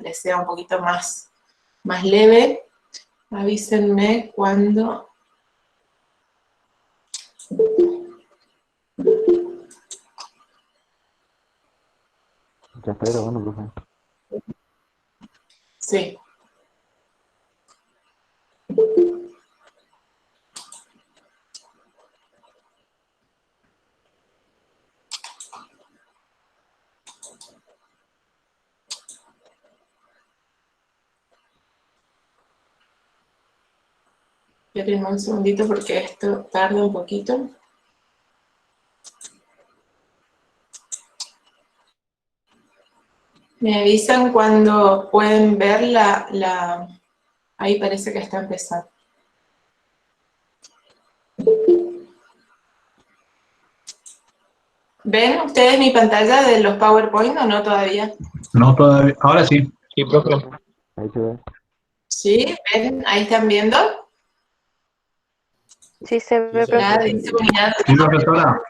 les sea un poquito más leve. Avísenme cuando... Ya está grabando, profe. Sí. Esperen un segundito porque esto tarda un poquito. Me avisan cuando pueden ver Ahí parece que está empezando. ¿Ven ustedes mi pantalla de los PowerPoint o no todavía? No, todavía. Ahora sí. Sí, profe. Ahí se ve. ¿Sí? ¿Ven? ¿Ahí están viendo? Sí, se ve, Sí, se ve. La profe. diseminada. Sí, profesora.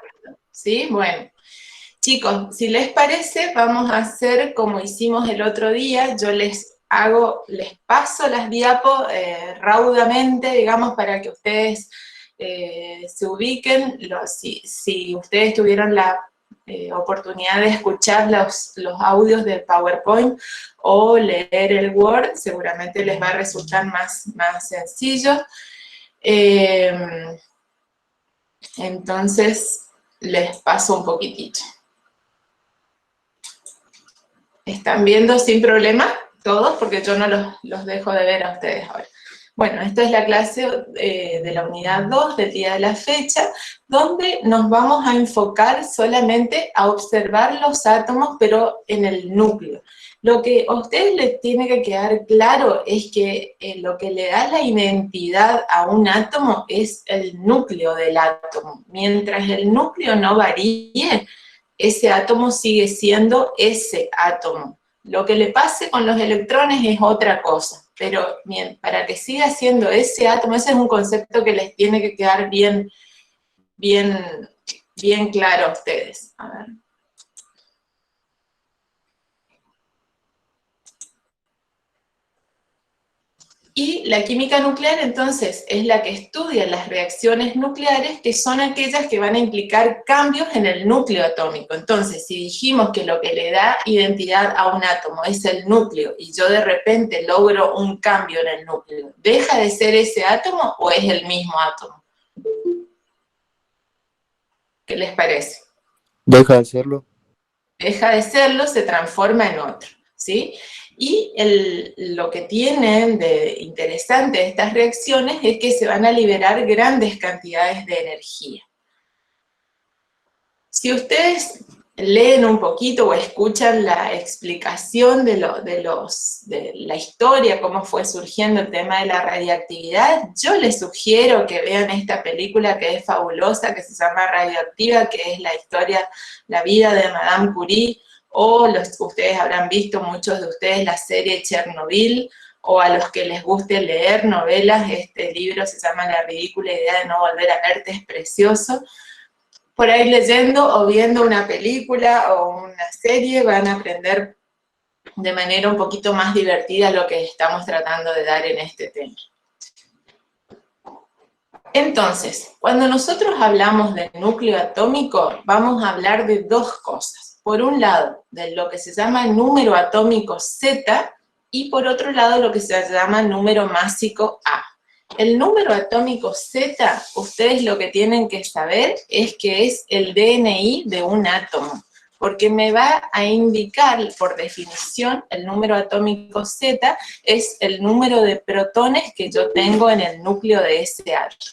¿Sí? Bueno. Chicos, si les parece, vamos a hacer como hicimos el otro día. Yo les paso las diapos raudamente, digamos, para que ustedes se ubiquen. Si ustedes tuvieron la oportunidad de escuchar los audios de PowerPoint o leer el Word, seguramente les va a resultar más sencillo. Entonces, les paso un poquitito. ¿Están viendo sin problema todos? Porque yo no los dejo de ver a ustedes ahora. Bueno, esta es la clase de la unidad 2 del día de la fecha, donde nos vamos a enfocar solamente a observar los átomos, pero en el núcleo. Lo que a ustedes les tiene que quedar claro es que lo que le da la identidad a un átomo es el núcleo del átomo. Mientras el núcleo no varíe, ese átomo sigue siendo ese átomo. Lo que le pase con los electrones es otra cosa, pero para que siga siendo ese átomo, ese es un concepto que les tiene que quedar bien claro a ustedes. A ver. Y la química nuclear, entonces, es la que estudia las reacciones nucleares, que son aquellas que van a implicar cambios en el núcleo atómico. Entonces, si dijimos que lo que le da identidad a un átomo es el núcleo, y yo de repente logro un cambio en el núcleo, ¿deja de ser ese átomo o es el mismo átomo? ¿Qué les parece? Deja de hacerlo. Deja de serlo, se transforma en otro, ¿sí? Y lo que tienen de interesante estas reacciones es que se van a liberar grandes cantidades de energía. Si ustedes leen un poquito o escuchan la explicación de la historia, cómo fue surgiendo el tema de la radiactividad, yo les sugiero que vean esta película que es fabulosa, que se llama Radioactiva, que es la historia, la vida de Madame Curie, o ustedes habrán visto, muchos de ustedes, la serie Chernobyl, o a los que les guste leer novelas, este libro se llama La ridícula idea de no volver a verte, es precioso. Por ahí leyendo o viendo una película o una serie van a aprender de manera un poquito más divertida lo que estamos tratando de dar en este tema. Entonces, cuando nosotros hablamos de núcleo atómico, vamos a hablar de dos cosas. Por un lado, de lo que se llama número atómico Z, y por otro lado, lo que se llama número másico A. El número atómico Z, ustedes lo que tienen que saber es que es el DNI de un átomo, porque me va a indicar, por definición, el número atómico Z es el número de protones que yo tengo en el núcleo de ese átomo.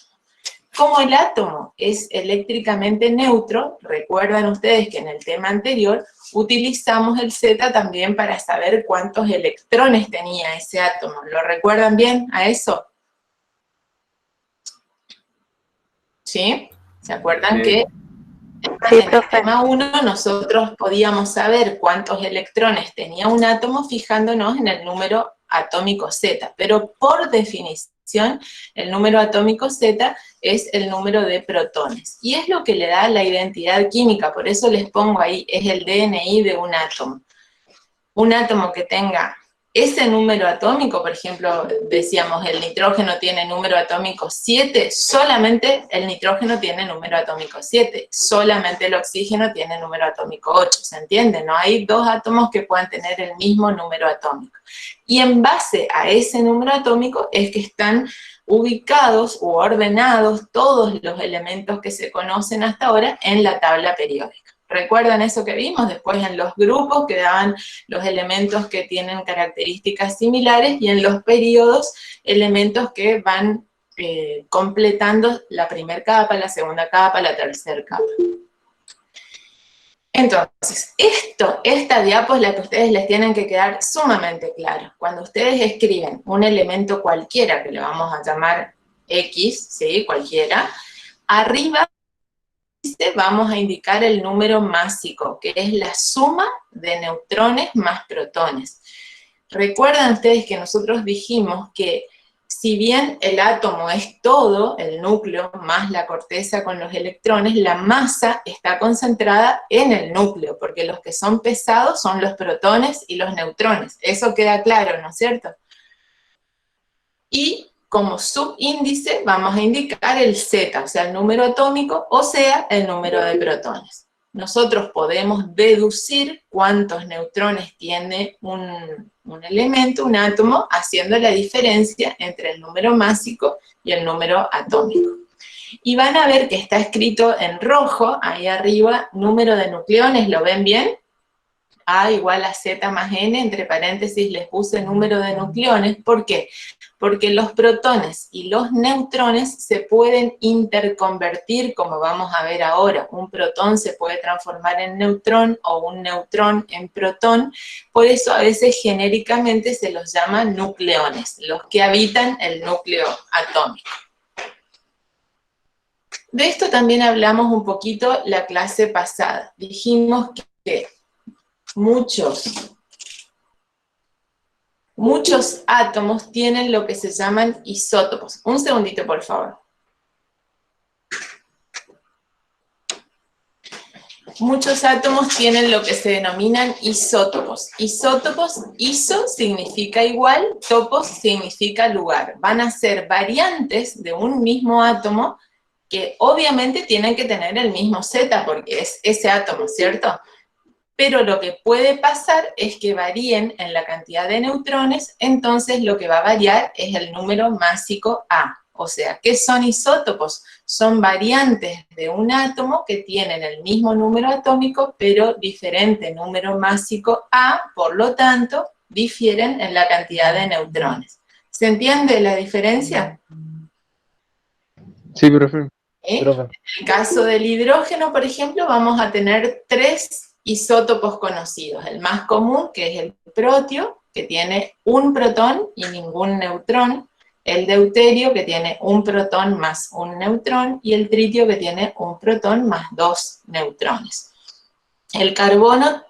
Como el átomo es eléctricamente neutro, recuerdan ustedes que en el tema anterior utilizamos el Z también para saber cuántos electrones tenía ese átomo. ¿Lo recuerdan bien a eso? ¿Sí? ¿Se acuerdan que Sí, en el profe. tema 1 nosotros podíamos saber cuántos electrones tenía un átomo fijándonos en el número atómico Z, pero por definición el número atómico Z es el número de protones, y es lo que le da la identidad química, por eso les pongo ahí, es el DNI de un átomo. Un átomo que tenga ese número atómico, por ejemplo, decíamos el nitrógeno tiene número atómico 7, solamente el nitrógeno tiene número atómico 7, solamente el oxígeno tiene número atómico 8, ¿se entiende? No hay dos átomos que puedan tener el mismo número atómico. Y en base a ese número atómico es que están ubicados u ordenados todos los elementos que se conocen hasta ahora en la tabla periódica. ¿Recuerdan eso que vimos? Después en los grupos quedaban los elementos que tienen características similares y en los periodos elementos que van completando la primera capa, la segunda capa, la tercera capa. Entonces, esta diapo es la que ustedes les tienen que quedar sumamente claro. Cuando ustedes escriben un elemento cualquiera, que le vamos a llamar X, ¿sí? Cualquiera, arriba vamos a indicar el número másico, que es la suma de neutrones más protones. Recuerdan ustedes que nosotros dijimos que si bien el átomo es todo, el núcleo más la corteza con los electrones, la masa está concentrada en el núcleo, porque los que son pesados son los protones y los neutrones. Eso queda claro, ¿no es cierto? Y como subíndice vamos a indicar el Z, o sea, el número atómico, o sea, el número de protones. Nosotros podemos deducir cuántos neutrones tiene un elemento, un átomo, haciendo la diferencia entre el número másico y el número atómico. Y van a ver que está escrito en rojo, ahí arriba, número de nucleones, ¿lo ven bien? A igual a Z más N, entre paréntesis les puse número de nucleones. ¿Por qué? Porque los protones y los neutrones se pueden interconvertir, como vamos a ver ahora. Un protón se puede transformar en neutrón o un neutrón en protón. Por eso a veces genéricamente se los llama nucleones, los que habitan el núcleo atómico. De esto también hablamos un poquito la clase pasada. Dijimos que muchos átomos tienen lo que se llaman isótopos. Un segundito, por favor. Muchos átomos tienen lo que se denominan isótopos. Isótopos, iso significa igual, topos significa lugar. Van a ser variantes de un mismo átomo que obviamente tienen que tener el mismo Z porque es ese átomo, ¿cierto? Pero lo que puede pasar es que varíen en la cantidad de neutrones, entonces lo que va a variar es el número másico A. O sea, ¿qué son isótopos? Son variantes de un átomo que tienen el mismo número atómico, pero diferente número másico A, por lo tanto, difieren en la cantidad de neutrones. ¿Se entiende la diferencia? Sí, profe. En el caso del hidrógeno, por ejemplo, vamos a tener 3 isótopos conocidos. El más común, que es el protio, que tiene un protón y ningún neutrón. El deuterio, que tiene un protón más un neutrón. Y el tritio, que tiene un protón más 2 neutrones. El carbono,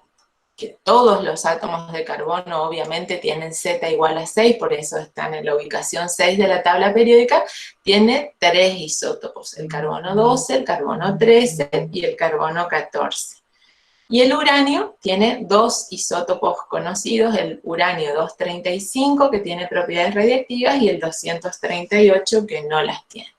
que todos los átomos de carbono obviamente tienen Z igual a 6, por eso están en la ubicación 6 de la tabla periódica, tiene 3 isótopos, el carbono 12, el carbono 13 y el carbono 14. Y el uranio tiene 2 isótopos conocidos, el uranio 235, que tiene propiedades radiactivas, y el 238, que no las tiene.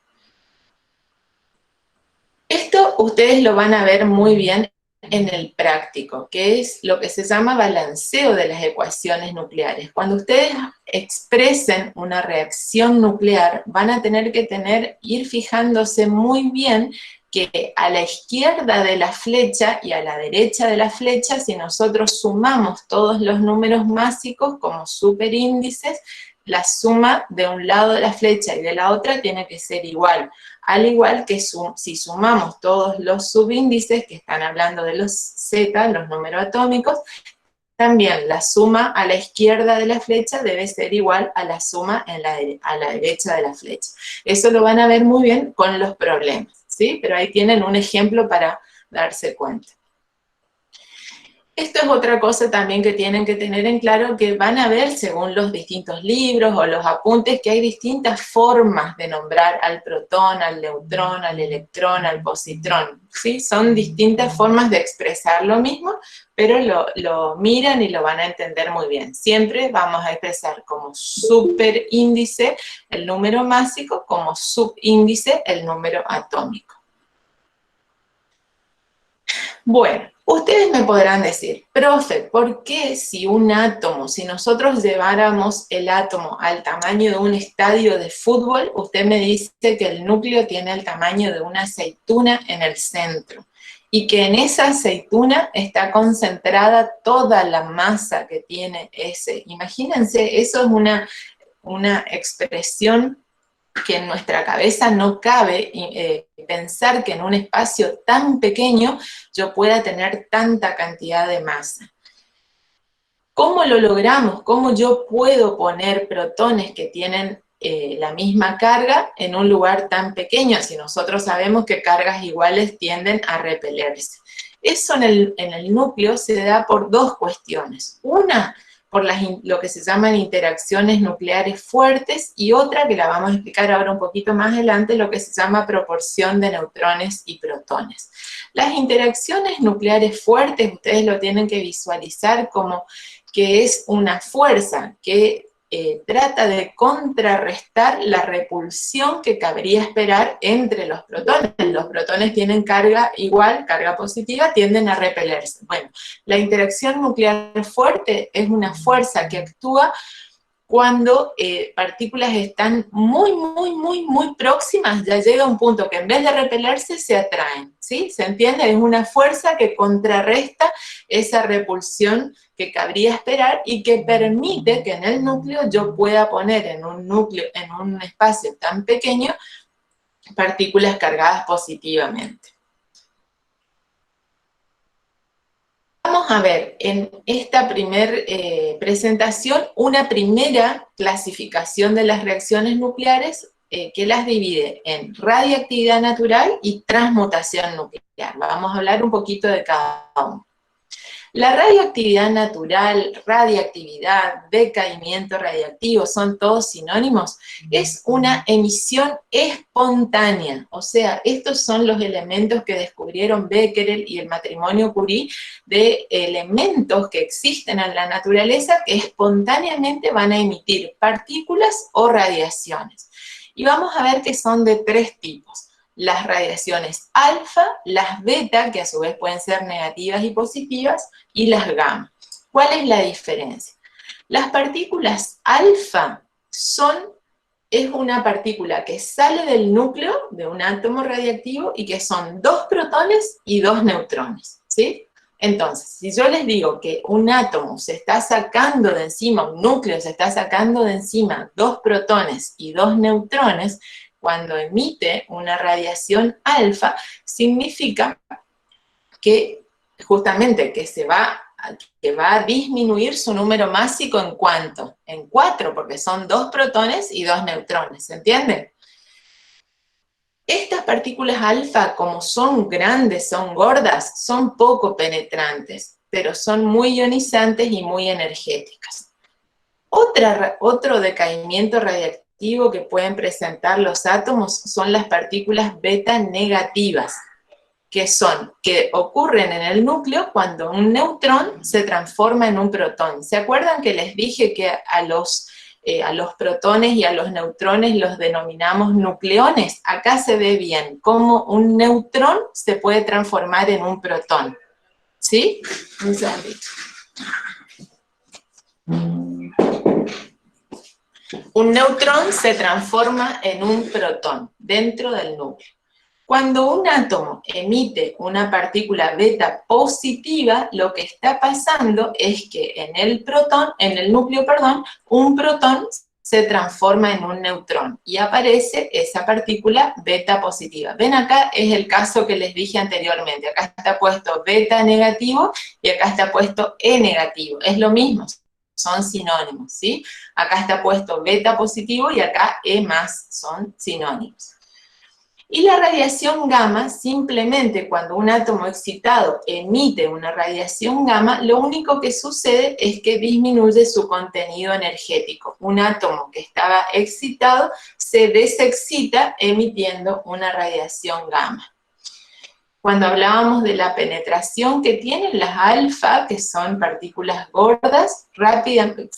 Esto ustedes lo van a ver muy bien en el práctico, que es lo que se llama balanceo de las ecuaciones nucleares. Cuando ustedes expresen una reacción nuclear, van a tener que ir fijándose muy bien que a la izquierda de la flecha y a la derecha de la flecha, si nosotros sumamos todos los números másicos como superíndices, la suma de un lado de la flecha y de la otra tiene que ser igual. Al igual que si sumamos todos los subíndices, que están hablando de los Z, los números atómicos, también la suma a la izquierda de la flecha debe ser igual a la suma a la derecha de la flecha. Eso lo van a ver muy bien con los problemas, ¿sí? Pero ahí tienen un ejemplo para darse cuenta. Esto es otra cosa también que tienen que tener en claro, que van a ver según los distintos libros o los apuntes que hay distintas formas de nombrar al protón, al neutrón, al electrón, al positrón, ¿sí? Son distintas formas de expresar lo mismo, pero lo miran y lo van a entender muy bien. Siempre vamos a expresar como superíndice el número másico, como subíndice el número atómico. Bueno, ustedes me podrán decir, profe, ¿por qué si un átomo, si nosotros lleváramos el átomo al tamaño de un estadio de fútbol, usted me dice que el núcleo tiene el tamaño de una aceituna en el centro, y que en esa aceituna está concentrada toda la masa que tiene ese? Imagínense, eso es una expresión que en nuestra cabeza no cabe pensar que en un espacio tan pequeño yo pueda tener tanta cantidad de masa. ¿Cómo lo logramos? ¿Cómo yo puedo poner protones que tienen la misma carga en un lugar tan pequeño, si nosotros sabemos que cargas iguales tienden a repelerse? Eso en el núcleo se da por dos cuestiones. Una, por lo que se llaman interacciones nucleares fuertes, y otra, que la vamos a explicar ahora un poquito más adelante, lo que se llama proporción de neutrones y protones. Las interacciones nucleares fuertes, ustedes lo tienen que visualizar como que es una fuerza que trata de contrarrestar la repulsión que cabría esperar entre los protones. Los protones tienen carga igual, carga positiva, tienden a repelerse. Bueno, la interacción nuclear fuerte es una fuerza que actúa cuando partículas están muy próximas. Ya llega un punto que en vez de repelerse se atraen, ¿sí? ¿Se entiende? Es una fuerza que contrarresta esa repulsión que cabría esperar y que permite que en el núcleo yo pueda poner en un espacio tan pequeño, partículas cargadas positivamente. Vamos a ver en esta primera presentación una primera clasificación de las reacciones nucleares que las divide en radiactividad natural y transmutación nuclear. Vamos a hablar un poquito de cada uno. La radioactividad natural, radiactividad, decaimiento radiactivo, son todos sinónimos, es una emisión espontánea. O sea, estos son los elementos que descubrieron Becquerel y el matrimonio Curie, de elementos que existen en la naturaleza que espontáneamente van a emitir partículas o radiaciones. Y vamos a ver que son de tres tipos: las radiaciones alfa, las beta, que a su vez pueden ser negativas y positivas, y las gamma. ¿Cuál es la diferencia? Las partículas alfa es una partícula que sale del núcleo de un átomo radiactivo y que son 2 protones y 2 neutrones, ¿sí? Entonces, si yo les digo que un átomo se está sacando de encima, un núcleo se está sacando de encima 2 protones y 2 neutrones, cuando emite una radiación alfa, significa que justamente que va a disminuir su número másico ¿en cuánto? En 4, porque son 2 protones y 2 neutrones, ¿se entiende? Estas partículas alfa, como son grandes, son gordas, son poco penetrantes, pero son muy ionizantes y muy energéticas. Otro decaimiento radiactivo que pueden presentar los átomos son las partículas beta negativas, que ocurren en el núcleo cuando un neutrón se transforma en un protón. ¿Se acuerdan que les dije que a los protones y a los neutrones los denominamos nucleones? Acá se ve bien cómo un neutrón se puede transformar en un protón, ¿sí? Un segundito. Un neutrón se transforma en un protón dentro del núcleo. Cuando un átomo emite una partícula beta positiva, lo que está pasando es que en el núcleo, un protón se transforma en un neutrón y aparece esa partícula beta positiva. Ven, acá es el caso que les dije anteriormente. Acá está puesto beta negativo y acá está puesto E negativo. Es lo mismo, son sinónimos, ¿sí? Acá está puesto beta positivo y acá E más, son sinónimos. Y la radiación gamma, simplemente cuando un átomo excitado emite una radiación gamma, lo único que sucede es que disminuye su contenido energético. Un átomo que estaba excitado se desexcita emitiendo una radiación gamma. Cuando hablábamos de la penetración que tienen las alfa, que son partículas gordas,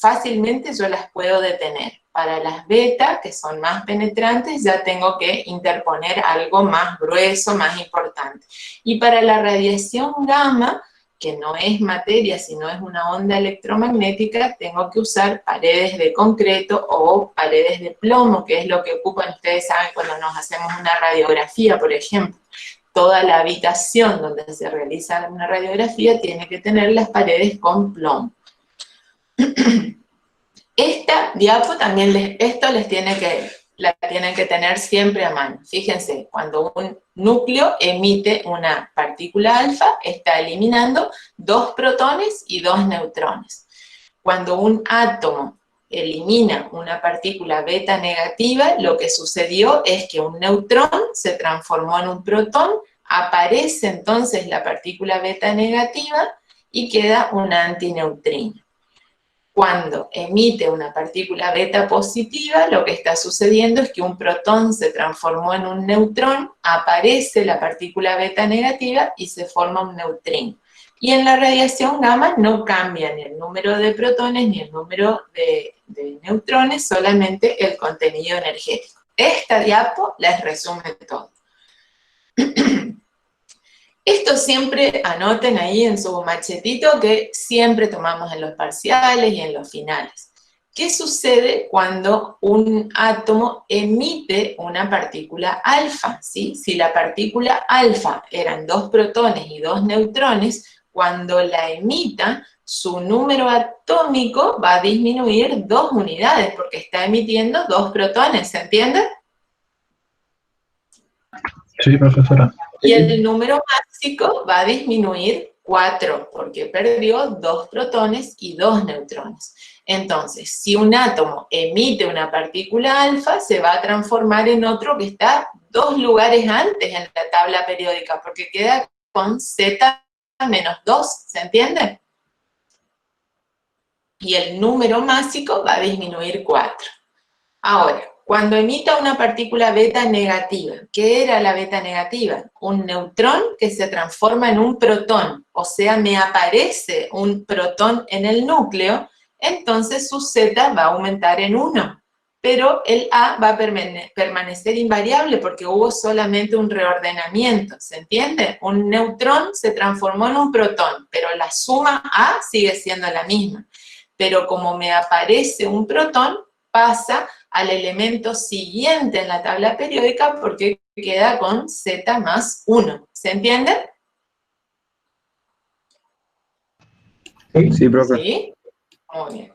fácilmente yo las puedo detener. Para las beta, que son más penetrantes, ya tengo que interponer algo más grueso, más importante. Y para la radiación gamma, que no es materia, sino es una onda electromagnética, tengo que usar paredes de concreto o paredes de plomo, que es lo que ocupan, ustedes saben, cuando nos hacemos una radiografía, por ejemplo. Toda la habitación donde se realiza una radiografía tiene que tener las paredes con plomo. Esta diapo también, la tienen que tener siempre a mano. Fíjense, cuando un núcleo emite una partícula alfa, está eliminando 2 protones y 2 neutrones. Cuando un átomo elimina una partícula beta negativa, lo que sucedió es que un neutrón se transformó en un protón, aparece entonces la partícula beta negativa y queda una antineutrino. Cuando emite una partícula beta positiva, lo que está sucediendo es que un protón se transformó en un neutrón, aparece la partícula beta negativa y se forma un neutrino. Y en la radiación gamma no cambia ni el número de protones ni el número de neutrones, solamente el contenido energético. Esta diapo les resume todo. Esto siempre anoten ahí en su machetito que siempre tomamos en los parciales y en los finales. ¿Qué sucede cuando un átomo emite una partícula alfa? ¿Sí? Si la partícula alfa eran 2 protones y 2 neutrones, cuando la emita, su número atómico va a disminuir 2 unidades, porque está emitiendo 2 protones, ¿se entiende? Sí, profesora. Y el número másico va a disminuir 4, porque perdió 2 protones y 2 neutrones. Entonces, si un átomo emite una partícula alfa, se va a transformar en otro que está 2 lugares antes en la tabla periódica, porque queda con Z menos 2, ¿se entiende? Y el número másico va a disminuir 4. Ahora, cuando emita una partícula beta negativa, ¿qué era la beta negativa? Un neutrón que se transforma en un protón, o sea, me aparece un protón en el núcleo, entonces su Z va a aumentar en 1, pero el A va a permanecer invariable porque hubo solamente un reordenamiento, ¿se entiende? Un neutrón se transformó en un protón, pero la suma A sigue siendo la misma. Pero como me aparece un protón, pasa al elemento siguiente en la tabla periódica porque queda con Z más 1. ¿Se entiende? Sí, profe. ¿Sí? Muy bien.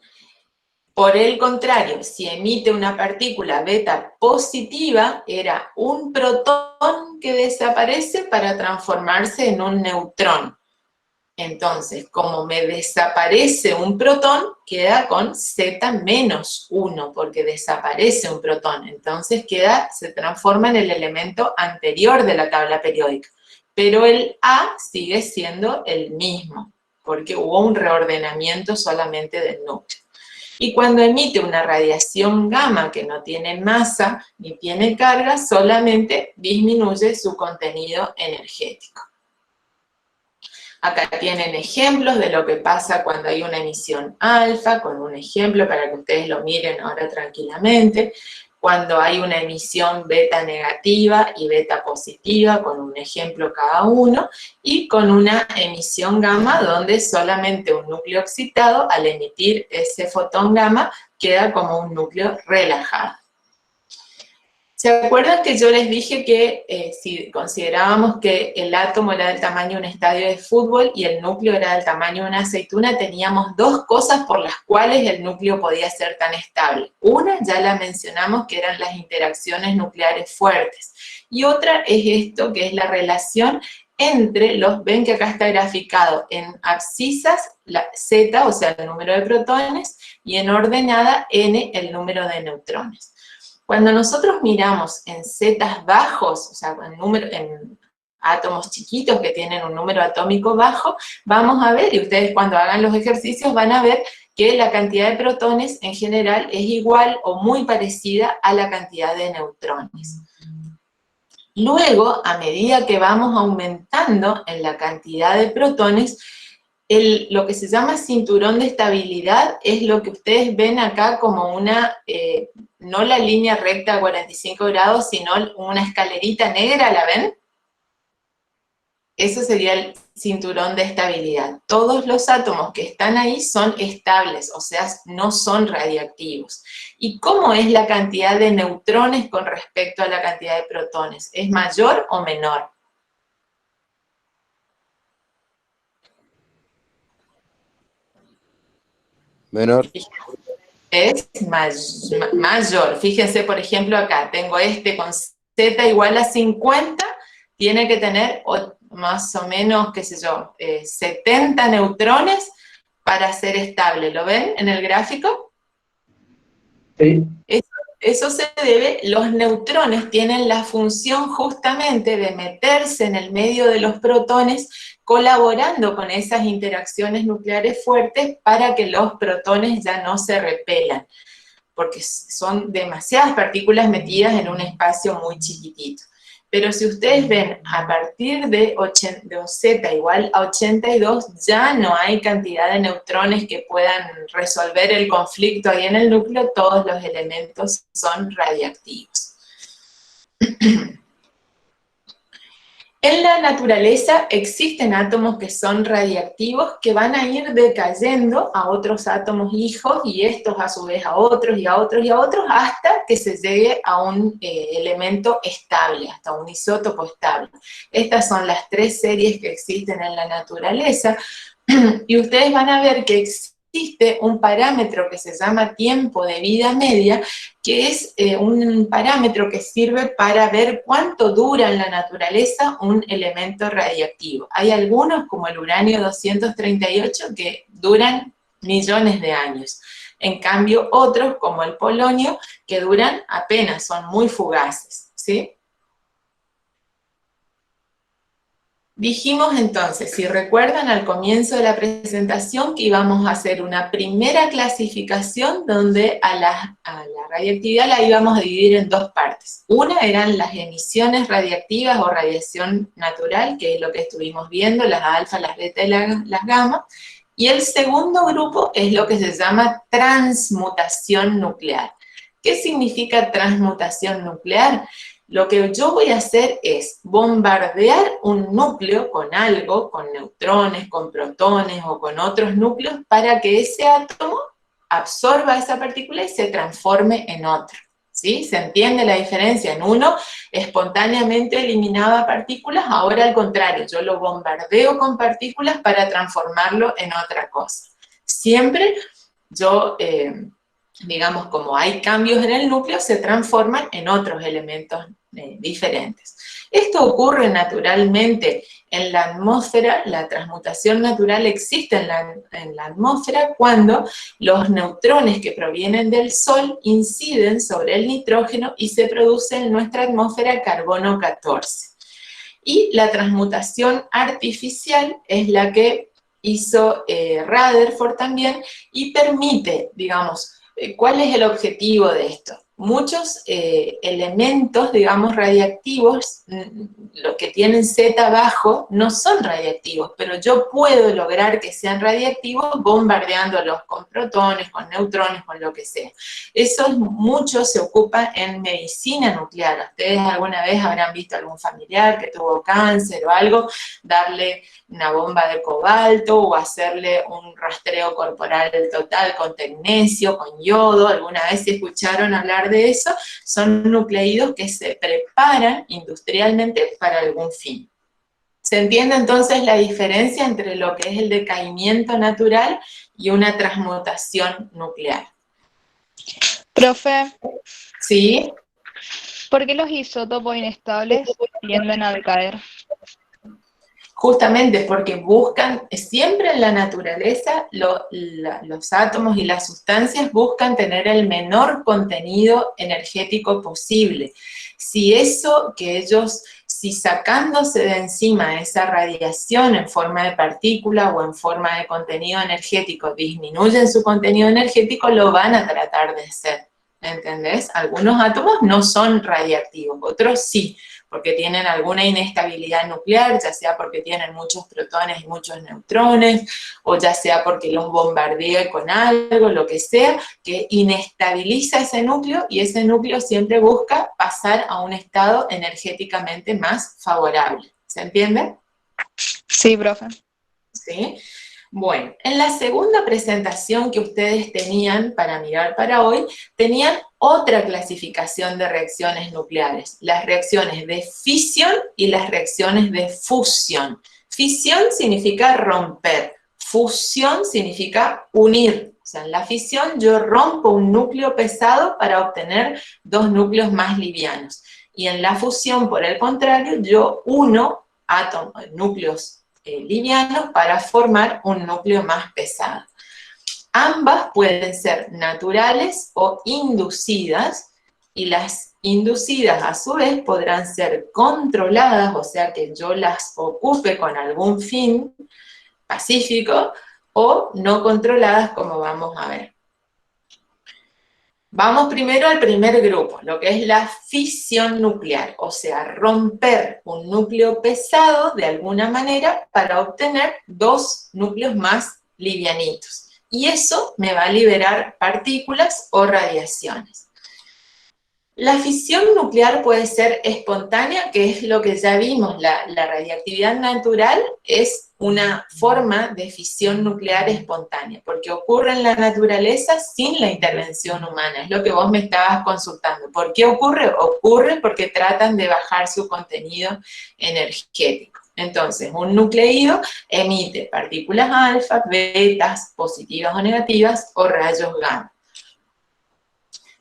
Por el contrario, si emite una partícula beta positiva, era un protón que desaparece para transformarse en un neutrón. Entonces, como me desaparece un protón, queda con Z menos 1, porque desaparece un protón. Entonces se transforma en el elemento anterior de la tabla periódica. Pero el A sigue siendo el mismo, porque hubo un reordenamiento solamente del núcleo. Y cuando emite una radiación gamma que no tiene masa ni tiene carga, solamente disminuye su contenido energético. Acá tienen ejemplos de lo que pasa cuando hay una emisión alfa, con un ejemplo para que ustedes lo miren ahora tranquilamente. Cuando hay una emisión beta negativa y beta positiva, con un ejemplo cada uno. Y con una emisión gamma, donde solamente un núcleo excitado, al emitir ese fotón gamma, queda como un núcleo relajado. ¿Se acuerdan que yo les dije que si considerábamos que el átomo era del tamaño de un estadio de fútbol y el núcleo era del tamaño de una aceituna, teníamos 2 cosas por las cuales el núcleo podía ser tan estable? Una, ya la mencionamos, que eran las interacciones nucleares fuertes. Y otra es esto, que es la relación entre ven que acá está graficado en abscisas, la Z, o sea, el número de protones, y en ordenada, N, el número de neutrones. Cuando nosotros miramos en zetas bajos, o sea, en átomos chiquitos que tienen un número atómico bajo, vamos a ver, y ustedes cuando hagan los ejercicios van a ver que la cantidad de protones en general es igual o muy parecida a la cantidad de neutrones. Luego, a medida que vamos aumentando en la cantidad de protones, lo que se llama cinturón de estabilidad es lo que ustedes ven acá como una, no la línea recta a 45 grados, sino una escalerita negra, ¿la ven? Eso sería el cinturón de estabilidad. Todos los átomos que están ahí son estables, o sea, no son radiactivos. ¿Y cómo es la cantidad de neutrones con respecto a la cantidad de protones? ¿Es mayor o menor? Menor. Es mayor. Fíjense, por ejemplo, acá tengo este con Z igual a 50, tiene que tener más o menos, qué sé yo, 70 neutrones para ser estable. ¿Lo ven en el gráfico? Sí. Eso se debe, los neutrones tienen la función justamente de meterse en el medio de los protones, colaborando con esas interacciones nucleares fuertes para que los protones ya no se repelan, porque son demasiadas partículas metidas en un espacio muy chiquitito. Pero si ustedes ven, a partir de Z igual a 82, ya no hay cantidad de neutrones que puedan resolver el conflicto ahí en el núcleo, todos los elementos son radiactivos. En la naturaleza existen átomos que son radiactivos que van a ir decayendo a otros átomos hijos y estos a su vez a otros y a otros y a otros hasta que se llegue a un elemento estable, hasta un isótopo estable. Estas son las 3 series que existen en la naturaleza y ustedes van a ver que existe un parámetro que se llama tiempo de vida media, que es un parámetro que sirve para ver cuánto dura en la naturaleza un elemento radiactivo. Hay algunos, como el uranio 238, que duran millones de años. En cambio, otros, como el polonio, que duran apenas, son muy fugaces, ¿sí? Dijimos entonces, si recuerdan al comienzo de la presentación, que íbamos a hacer una primera clasificación donde a la radiactividad la íbamos a dividir en 2 partes. Una eran las emisiones radiactivas o radiación natural, que es lo que estuvimos viendo, las alfa, las beta y las gamma. Y el segundo grupo es lo que se llama transmutación nuclear. ¿Qué significa transmutación nuclear? Lo que yo voy a hacer es bombardear un núcleo con algo, con neutrones, con protones o con otros núcleos, para que ese átomo absorba esa partícula y se transforme en otro. ¿Sí? ¿Se entiende la diferencia? En uno espontáneamente eliminaba partículas, ahora al contrario, yo lo bombardeo con partículas para transformarlo en otra cosa. Siempre yo... digamos, como hay cambios en el núcleo, se transforman en otros elementos diferentes. Esto ocurre naturalmente en la atmósfera, la transmutación natural existe en la atmósfera cuando los neutrones que provienen del Sol inciden sobre el nitrógeno y se produce en nuestra atmósfera carbono 14. Y la transmutación artificial es la que hizo Rutherford también y permite, digamos, ¿cuál es el objetivo de esto? Muchos elementos, digamos, radiactivos, los que tienen Z bajo, no son radiactivos, pero yo puedo lograr que sean radiactivos bombardeándolos con protones, con neutrones, con lo que sea. Eso mucho se ocupa en medicina nuclear. Ustedes alguna vez habrán visto a algún familiar que tuvo cáncer o algo, darle una bomba de cobalto o hacerle un rastreo corporal total con tecnecio, con yodo. Alguna vez se escucharon hablar de eso. Son nucleídos que se preparan industrialmente para algún fin. ¿Se entiende entonces la diferencia entre lo que es el decaimiento natural y una transmutación nuclear? Profe, ¿Sí? ¿por qué los isótopos inestables tienden a decaer? Justamente porque buscan, siempre en la naturaleza, los átomos y las sustancias buscan tener el menor contenido energético posible. Si sacándose de encima esa radiación en forma de partícula o en forma de contenido energético disminuyen su contenido energético, lo van a tratar de hacer, ¿entendés? Algunos átomos no son radiactivos, otros sí, porque tienen alguna inestabilidad nuclear, ya sea porque tienen muchos protones y muchos neutrones, o ya sea porque los bombardea con algo, lo que sea, que inestabiliza ese núcleo, y ese núcleo siempre busca pasar a un estado energéticamente más favorable. ¿Se entiende? Sí, profe. ¿Sí? Bueno, en la segunda presentación que ustedes tenían para mirar para hoy, tenían otra clasificación de reacciones nucleares, las reacciones de fisión y las reacciones de fusión. Fisión significa romper, fusión significa unir. O sea, en la fisión yo rompo un núcleo pesado para obtener dos núcleos más livianos. Y en la fusión, por el contrario, yo uno núcleos livianos para formar un núcleo más pesado. Ambas pueden ser naturales o inducidas, y las inducidas a su vez podrán ser controladas, o sea que yo las ocupe con algún fin pacífico, o no controladas, como vamos a ver. Vamos primero al primer grupo, lo que es la fisión nuclear, o sea, romper un núcleo pesado de alguna manera para obtener dos núcleos más livianitos. Y eso me va a liberar partículas o radiaciones. La fisión nuclear puede ser espontánea, que es lo que ya vimos, la radiactividad natural es una forma de fisión nuclear espontánea, porque ocurre en la naturaleza sin la intervención humana, es lo que vos me estabas consultando. ¿Por qué ocurre? Ocurre porque tratan de bajar su contenido energético. Entonces, un nucleído emite partículas alfa, betas, positivas o negativas, o rayos gamma.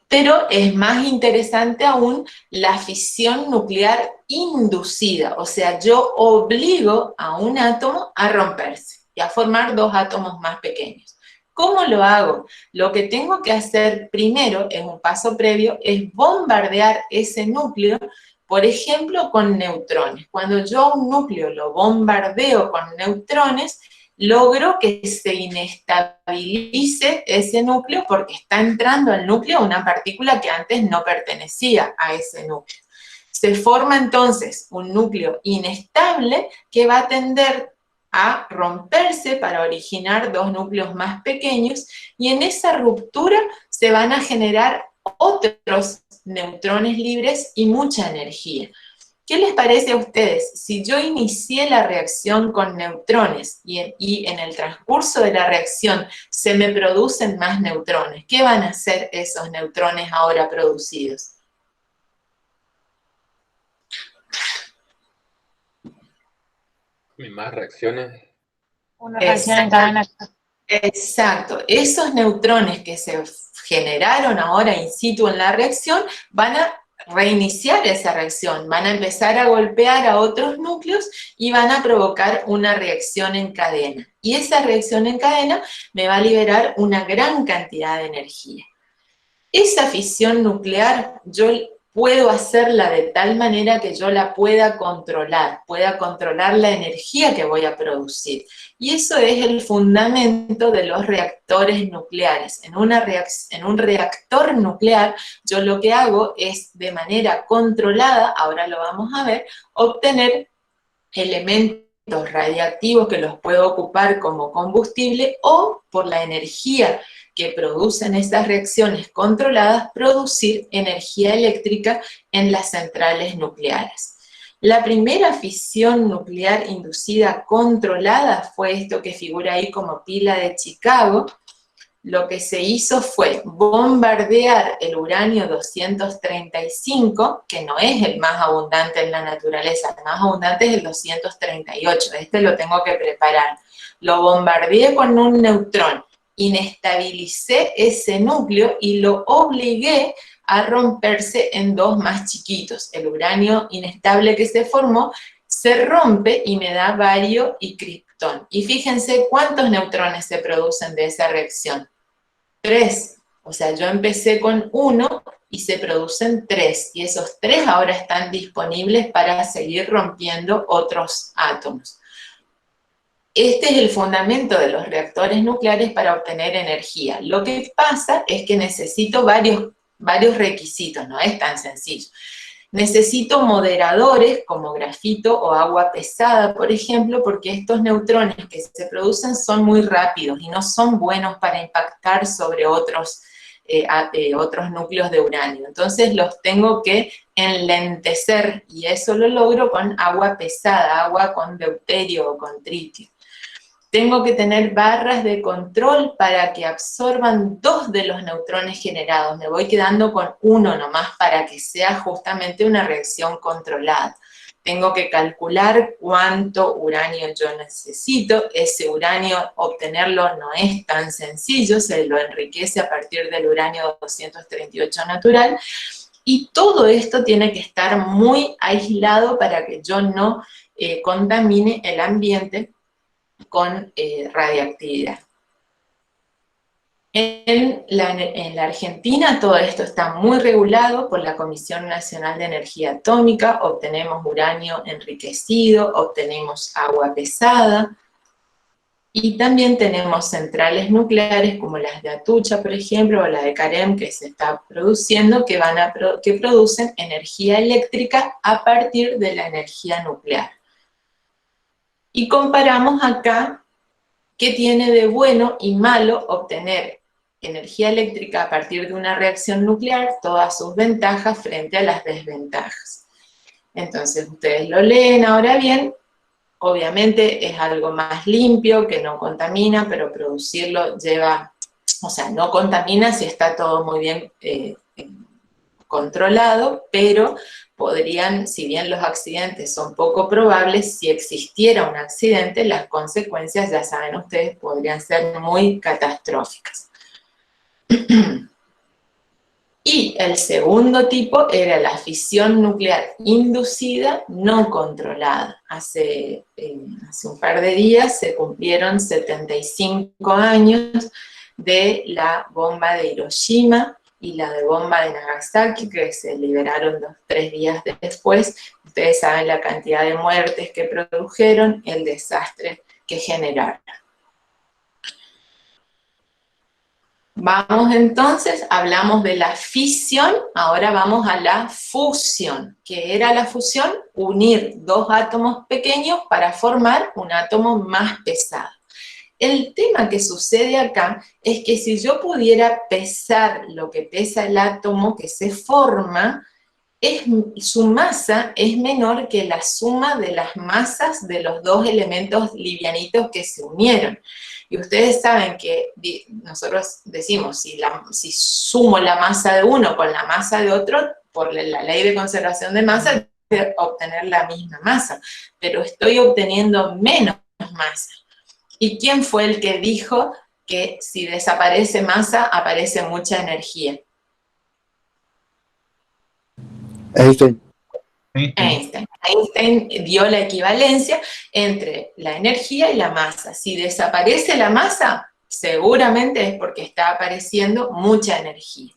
Pero es más interesante aún la fisión nuclear inducida, o sea, yo obligo a un átomo a romperse y a formar dos átomos más pequeños. ¿Cómo lo hago? Lo que tengo que hacer primero, en un paso previo, es bombardear ese núcleo, por ejemplo, con neutrones. Cuando yo a un núcleo lo bombardeo con neutrones, logro que se inestabilice ese núcleo porque está entrando al núcleo una partícula que antes no pertenecía a ese núcleo. Se forma entonces un núcleo inestable que va a tender a romperse para originar dos núcleos más pequeños, y en esa ruptura se van a generar otros neutrones libres y mucha energía. ¿Qué les parece a ustedes? Si yo inicié la reacción con neutrones y en el transcurso de la reacción se me producen más neutrones, ¿qué van a hacer esos neutrones ahora producidos? Más reacciones. Una reacción en cadena. Exacto. Esos neutrones que se generaron ahora in situ en la reacción van a reiniciar esa reacción, van a empezar a golpear a otros núcleos y van a provocar una reacción en cadena. Y esa reacción en cadena me va a liberar una gran cantidad de energía. Esa fisión nuclear yo puedo hacerla de tal manera que yo la pueda controlar la energía que voy a producir. Y eso es el fundamento de los reactores nucleares. En un reactor nuclear, yo lo que hago es, de manera controlada, ahora lo vamos a ver, obtener elementos radiactivos que los puedo ocupar como combustible, o por la energía que producen esas reacciones controladas, producir energía eléctrica en las centrales nucleares. La primera fisión nuclear inducida controlada fue esto que figura ahí como pila de Chicago. Lo que se hizo fue bombardear el uranio 235, que no es el más abundante en la naturaleza, el más abundante es el 238, este lo tengo que preparar. Lo bombardeé con un neutrón, inestabilicé ese núcleo y lo obligué a romperse en dos más chiquitos. El uranio inestable que se formó se rompe y me da bario y kriptón. Y fíjense cuántos neutrones se producen de esa reacción. 3. O sea, yo empecé con 1 y se producen 3. Y esos 3 ahora están disponibles para seguir rompiendo otros átomos. Este es el fundamento de los reactores nucleares para obtener energía. Lo que pasa es que necesito varios requisitos, no es tan sencillo. Necesito moderadores como grafito o agua pesada, por ejemplo, porque estos neutrones que se producen son muy rápidos y no son buenos para impactar sobre otros núcleos de uranio. Entonces los tengo que enlentecer y eso lo logro con agua pesada, agua con deuterio o con tritio. Tengo que tener barras de control para que absorban 2 de los neutrones generados. Me voy quedando con 1 nomás para que sea justamente una reacción controlada. Tengo que calcular cuánto uranio yo necesito. Ese uranio, obtenerlo no es tan sencillo, se lo enriquece a partir del uranio 238 natural. Y todo esto tiene que estar muy aislado para que yo no contamine el ambiente con radiactividad. En la Argentina todo esto está muy regulado por la Comisión Nacional de Energía Atómica, obtenemos uranio enriquecido, obtenemos agua pesada, y también tenemos centrales nucleares como las de Atucha, por ejemplo, o la de Carem que se está produciendo, que producen energía eléctrica a partir de la energía nuclear. Y comparamos acá qué tiene de bueno y malo obtener energía eléctrica a partir de una reacción nuclear, todas sus ventajas frente a las desventajas. Entonces, ustedes lo leen ahora bien, obviamente es algo más limpio, que no contamina, pero producirlo lleva, o sea, no contamina si está todo muy bien controlado, pero podrían, si bien los accidentes son poco probables, si existiera un accidente, las consecuencias, ya saben ustedes, podrían ser muy catastróficas. Y el segundo tipo era la fisión nuclear inducida no controlada. Hace un par de días se cumplieron 75 años de la bomba de Hiroshima y la de bomba de Nagasaki, que se liberaron 3 días después. Ustedes saben la cantidad de muertes que produjeron, el desastre que generaron. Vamos entonces, hablamos de la fisión, ahora vamos a la fusión. ¿Qué era la fusión? Unir 2 átomos pequeños para formar un átomo más pesado. El tema que sucede acá es que si yo pudiera pesar lo que pesa el átomo que se forma, su masa es menor que la suma de las masas de los 2 elementos livianitos que se unieron. Y ustedes saben que nosotros decimos, si sumo la masa de uno con la masa de otro, por la ley de conservación de masa, voy a obtener la misma masa, pero estoy obteniendo menos masa. ¿Y quién fue el que dijo que si desaparece masa, aparece mucha energía? Einstein. Einstein dio la equivalencia entre la energía y la masa. Si desaparece la masa, seguramente es porque está apareciendo mucha energía.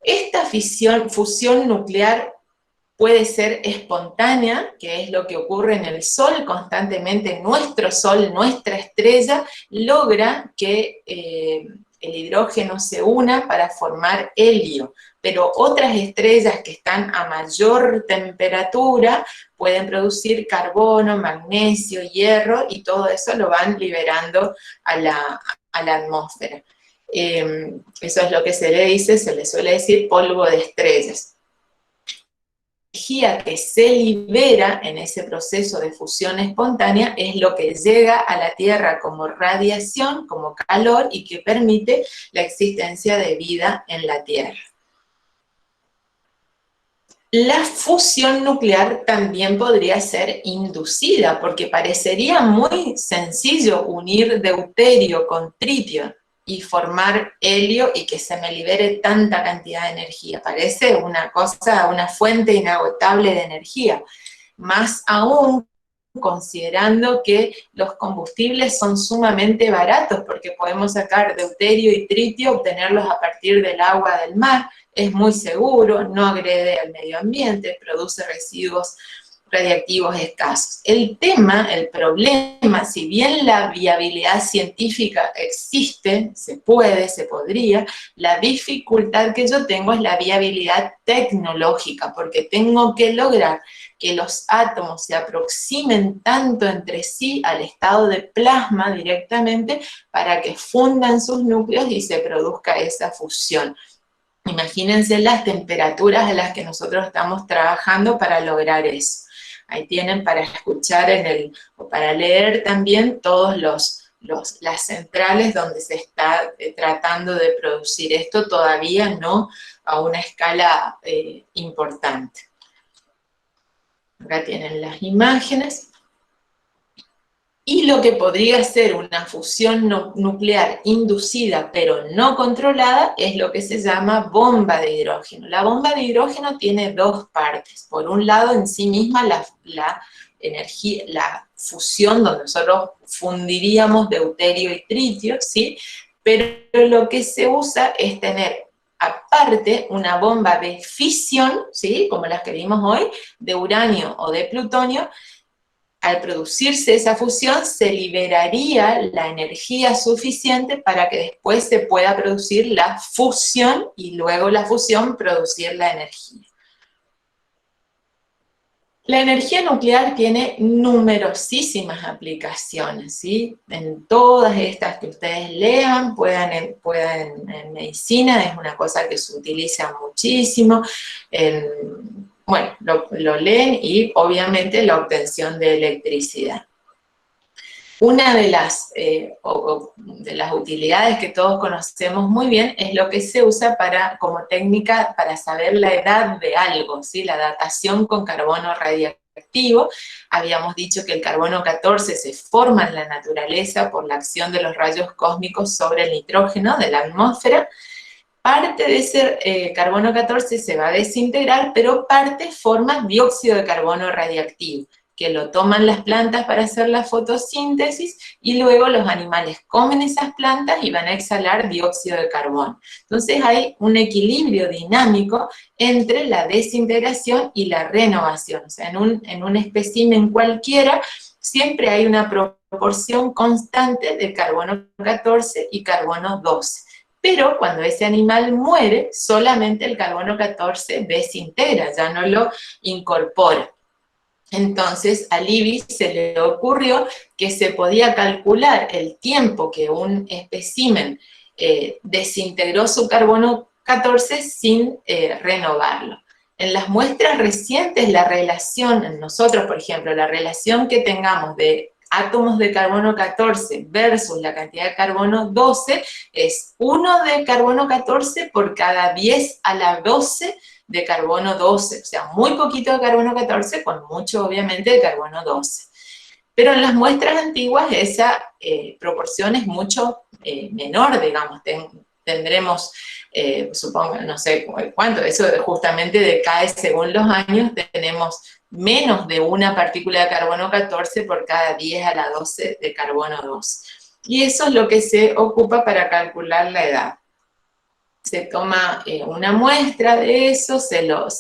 Esta fusión nuclear puede ser espontánea, que es lo que ocurre en el Sol constantemente. Nuestro Sol, nuestra estrella, logra que el hidrógeno se una para formar helio, pero otras estrellas que están a mayor temperatura pueden producir carbono, magnesio, hierro, y todo eso lo van liberando a la atmósfera. Eso es lo que se le suele decir polvo de estrellas. La energía que se libera en ese proceso de fusión espontánea es lo que llega a la Tierra como radiación, como calor, y que permite la existencia de vida en la Tierra. La fusión nuclear también podría ser inducida, porque parecería muy sencillo unir deuterio con tritio y formar helio y que se me libere tanta cantidad de energía. Parece una fuente inagotable de energía. más aún considerando que los combustibles son sumamente baratos, porque podemos sacar deuterio y tritio, obtenerlos a partir del agua del mar, es muy seguro, no agrede al medio ambiente, produce residuos radiactivos escasos. El tema, el problema, si bien la viabilidad científica existe, se puede, se podría, la dificultad que yo tengo es la viabilidad tecnológica, porque tengo que lograr que los átomos se aproximen tanto entre sí al estado de plasma directamente para que fundan sus núcleos y se produzca esa fusión. Imagínense las temperaturas a las que nosotros estamos trabajando para lograr eso. Ahí tienen para escuchar o para leer también todos las centrales donde se está tratando de producir esto, todavía no a una escala importante. Acá tienen las imágenes. Y lo que podría ser una fusión nuclear inducida pero no controlada es lo que se llama bomba de hidrógeno. La bomba de hidrógeno tiene dos partes. Por un lado, en sí misma la energía, la fusión donde nosotros fundiríamos deuterio y tritio, ¿sí? Pero lo que se usa es tener aparte una bomba de fisión, ¿sí? Como las que vimos hoy, de uranio o de plutonio. Al producirse esa fusión, se liberaría la energía suficiente para que después se pueda producir la fusión y luego la fusión producir la energía. La energía nuclear tiene numerosísimas aplicaciones, ¿sí? En todas estas que ustedes lean, en medicina, es una cosa que se utiliza muchísimo, bueno, lo leen y obviamente la obtención de electricidad. Una de las utilidades que todos conocemos muy bien es lo que se usa como técnica para saber la edad de algo, ¿sí? La datación con carbono radiactivo. Habíamos dicho que el carbono 14 se forma en la naturaleza por la acción de los rayos cósmicos sobre el nitrógeno de la atmósfera. Parte de ese carbono 14 se va a desintegrar, pero parte forma dióxido de carbono radiactivo, que lo toman las plantas para hacer la fotosíntesis y luego los animales comen esas plantas y van a exhalar dióxido de carbono. Entonces hay un equilibrio dinámico entre la desintegración y la renovación. O sea, en un espécimen cualquiera siempre hay una proporción constante de carbono 14 y carbono 12. Pero cuando ese animal muere, solamente el carbono 14 desintegra, ya no lo incorpora. Entonces a Libby se le ocurrió que se podía calcular el tiempo que un espécimen desintegró su carbono 14 sin renovarlo. En las muestras recientes, la relación, en nosotros por ejemplo, la relación que tengamos de átomos de carbono 14 versus la cantidad de carbono 12 es 1 de carbono 14 por cada 10 a la 12 de carbono 12, o sea, muy poquito de carbono 14 con mucho, obviamente, de carbono 12. Pero en las muestras antiguas esa proporción es mucho menor, digamos, tendremos, supongo, no sé cuánto, eso justamente decae según los años, tenemos menos de una partícula de carbono 14 por cada 10 a la 12 de carbono 12. Y eso es lo que se ocupa para calcular la edad. Se toma una muestra de eso, se lo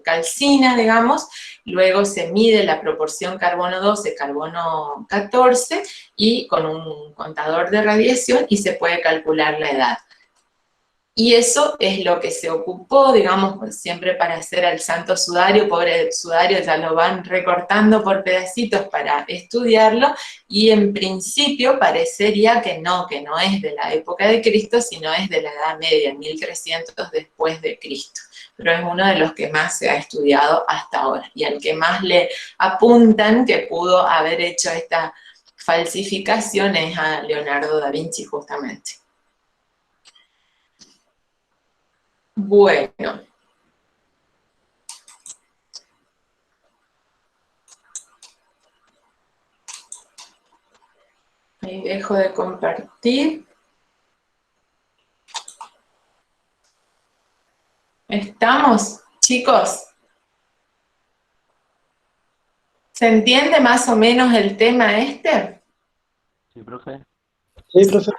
calcina, digamos, luego se mide la proporción carbono 12, carbono 14, y con un contador de radiación, y se puede calcular la edad. Y eso es lo que se ocupó, digamos, siempre para hacer al santo sudario, pobre sudario, ya lo van recortando por pedacitos para estudiarlo, y en principio parecería que no es de la época de Cristo, sino es de la Edad Media, 1300 después de Cristo. Pero es uno de los que más se ha estudiado hasta ahora, y al que más le apuntan que pudo haber hecho esta falsificación es a Leonardo da Vinci, justamente. Bueno. Ahí dejo de compartir. ¿Estamos, chicos? ¿Se entiende más o menos el tema este? Sí, profe. Sí, profe.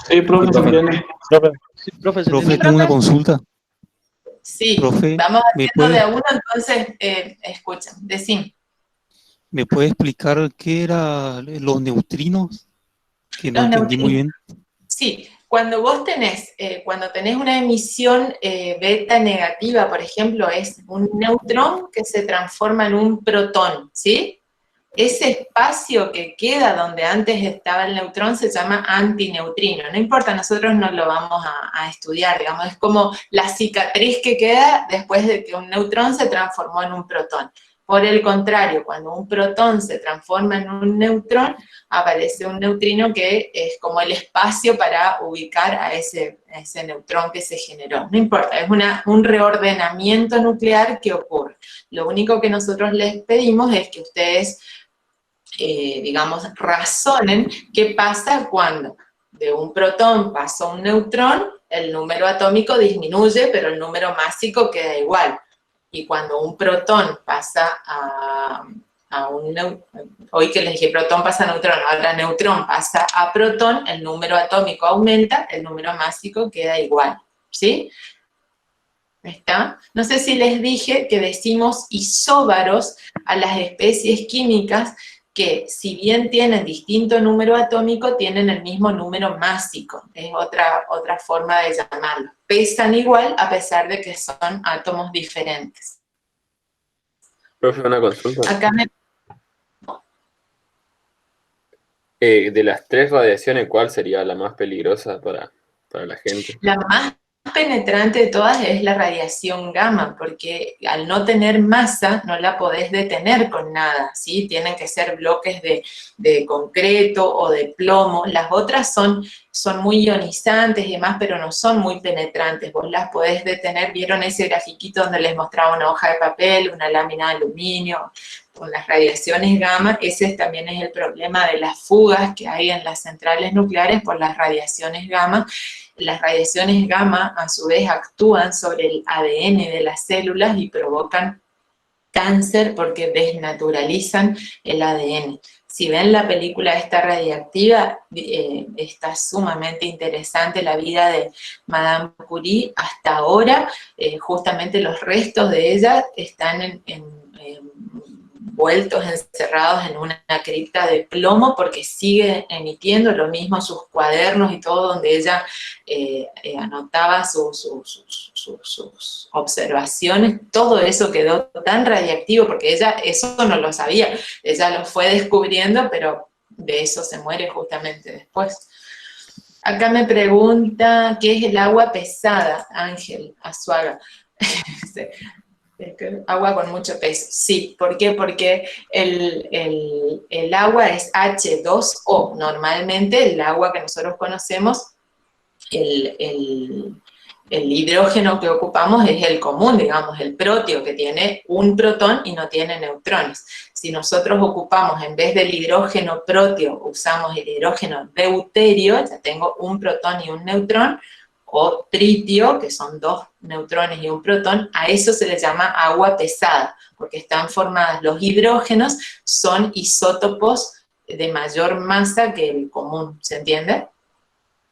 Sí, profe, se entiende. Profe. Sí, profe, se Profe, entiende. tengo una consulta. Sí, Profe, vamos ¿me haciendo de puede, a uno, entonces, escucha, decime. ¿me puede explicar qué eran los neutrinos? Que no Los entendí muy neutrinos. bien. Sí, cuando vos tenés, cuando tenés una emisión beta negativa, por ejemplo, es un neutrón que se transforma en un protón, ¿sí? Ese espacio que queda donde antes estaba el neutrón se llama antineutrino. No importa, nosotros no lo vamos a estudiar, digamos, es como la cicatriz que queda después de que un neutrón se transformó en un protón. Por el contrario, cuando un protón se transforma en un neutrón, aparece un neutrino que es como el espacio para ubicar a ese neutrón que se generó. No importa, es un reordenamiento nuclear que ocurre. Lo único que nosotros les pedimos es que ustedes digamos, razonen qué pasa cuando de un protón pasa a un neutrón, el número atómico disminuye, pero el número másico queda igual. Y cuando un protón pasa a un neutrón, hoy que les dije protón pasa a neutrón, ahora neutrón pasa a protón, el número atómico aumenta, el número másico queda igual, ¿sí? ¿Está? No sé si les dije que decimos isóbaros a las especies químicas que, si bien tienen distinto número atómico, tienen el mismo número másico. Es otra forma de llamarlo. Pesan igual a pesar de que son átomos diferentes. Profe, una consulta. Acá De las tres radiaciones, ¿cuál sería la más peligrosa para la gente? la más penetrante de todas es la radiación gamma, porque al no tener masa no la podés detener con nada, ¿sí? Tienen que ser bloques de concreto o de plomo. Las otras son muy ionizantes y demás, pero no son muy penetrantes. Vos las podés detener. ¿Vieron ese grafiquito donde les mostraba una hoja de papel, una lámina de aluminio? Con las radiaciones gamma, ese también es el problema de las fugas que hay en las centrales nucleares por las radiaciones gamma. Las radiaciones gamma, a su vez, actúan sobre el ADN de las células y provocan cáncer porque desnaturalizan el ADN. Si ven la película esta radiactiva, está sumamente interesante la vida de Madame Curie. Hasta ahora, justamente los restos de ella están envueltos, encerrados en una cripta de plomo porque sigue emitiendo lo mismo sus cuadernos y todo donde ella anotaba sus observaciones. Todo eso quedó tan radiactivo porque ella eso no lo sabía, ella lo fue descubriendo, pero de eso se muere justamente después. Acá me pregunta, ¿qué es el agua pesada? Ángel Azuaga. Agua con mucho peso, sí. ¿Por qué? Porque el agua es H2O. Normalmente el agua que nosotros conocemos, el hidrógeno que ocupamos es el común, digamos, el protio, que tiene un protón y no tiene neutrones. Si nosotros ocupamos, en vez del hidrógeno protio, usamos el hidrógeno deuterio, ya tengo un protón y un neutrón, o tritio, que son dos neutrones y un protón, a eso se le llama agua pesada, porque están formadas, los hidrógenos son isótopos de mayor masa que el común, ¿se entiende?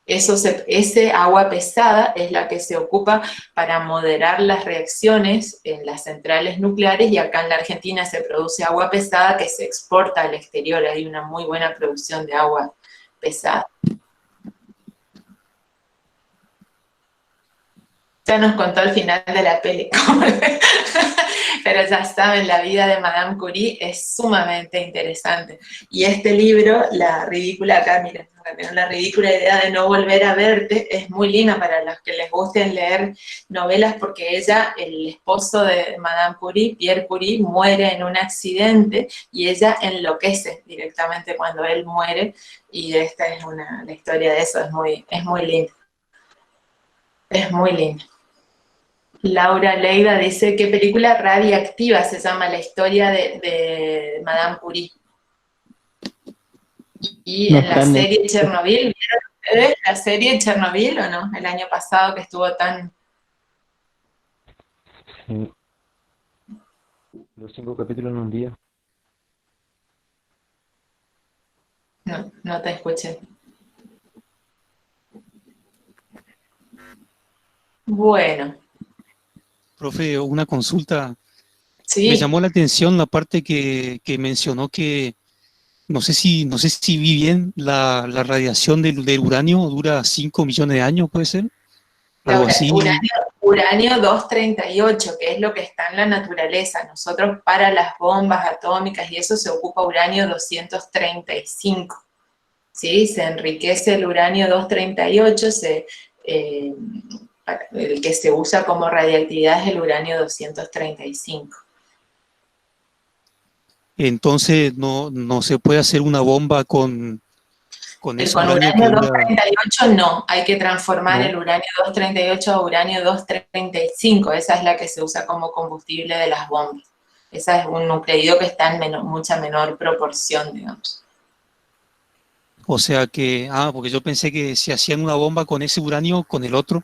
Ese agua pesada es la que se ocupa para moderar las reacciones en las centrales nucleares, y acá en la Argentina se produce agua pesada que se exporta al exterior. Hay una muy buena producción de agua pesada. Ya nos contó el final de la peli, pero ya saben, la vida de Madame Curie es sumamente interesante. Y este libro, La ridícula, acá miren, La ridícula idea de no volver a verte, es muy linda para los que les gusten leer novelas, porque ella, el esposo de Madame Curie, Pierre Curie, muere en un accidente y ella enloquece directamente cuando él muere, y esta es la historia de eso, es muy linda. Es muy linda. Laura Leiva dice, ¿qué película radiactiva se llama la historia de Madame Curie? Y No en la está en serie Chernobyl, ¿vieron ustedes la serie Chernobyl o no? El año pasado que estuvo tan... Sí. Los 5 capítulos en un día. No, no te escuché. Bueno, Profe, una consulta. Me sí, llamó la atención la parte que mencionó que, no sé si vi bien, la radiación del uranio dura 5 millones de años, ¿puede ser? Algo así. uranio 238, que es lo que está en la naturaleza. Nosotros para las bombas atómicas y eso se ocupa uranio 235. ¿Sí? Se enriquece el uranio 238, eh, el que se usa como radiactividad es el uranio 235. Entonces no se puede hacer una bomba con ese Con uranio que uranio dura, 238 no, hay que transformar el ¿no? uranio 238 a uranio 235, esa es la que se usa como combustible de las bombas. Esa es un nucleido que está en mucha menor proporción, digamos. O sea que, porque yo pensé que si hacían una bomba con ese uranio, con el otro,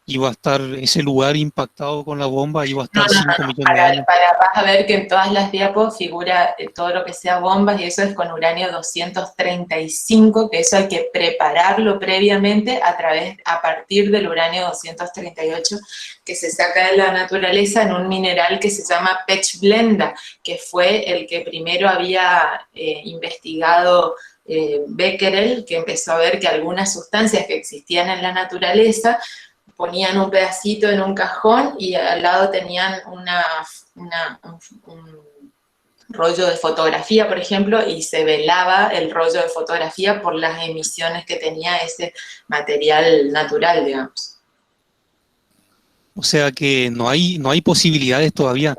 iba a estar ese lugar impactado con la bomba, iba a No, estar no, no, 5 no. millones de años. Vas a ver que en todas las diapos figura todo lo que sea bombas y eso es con uranio 235, que eso hay que prepararlo previamente a partir del uranio 238 que se saca de la naturaleza en un mineral que se llama pechblenda, que fue el que primero había investigado Becquerel, que empezó a ver que algunas sustancias que existían en la naturaleza ponían un pedacito en un cajón y al lado tenían un rollo de fotografía, por ejemplo, y se velaba el rollo de fotografía por las emisiones que tenía ese material natural, digamos. O sea que no hay posibilidades todavía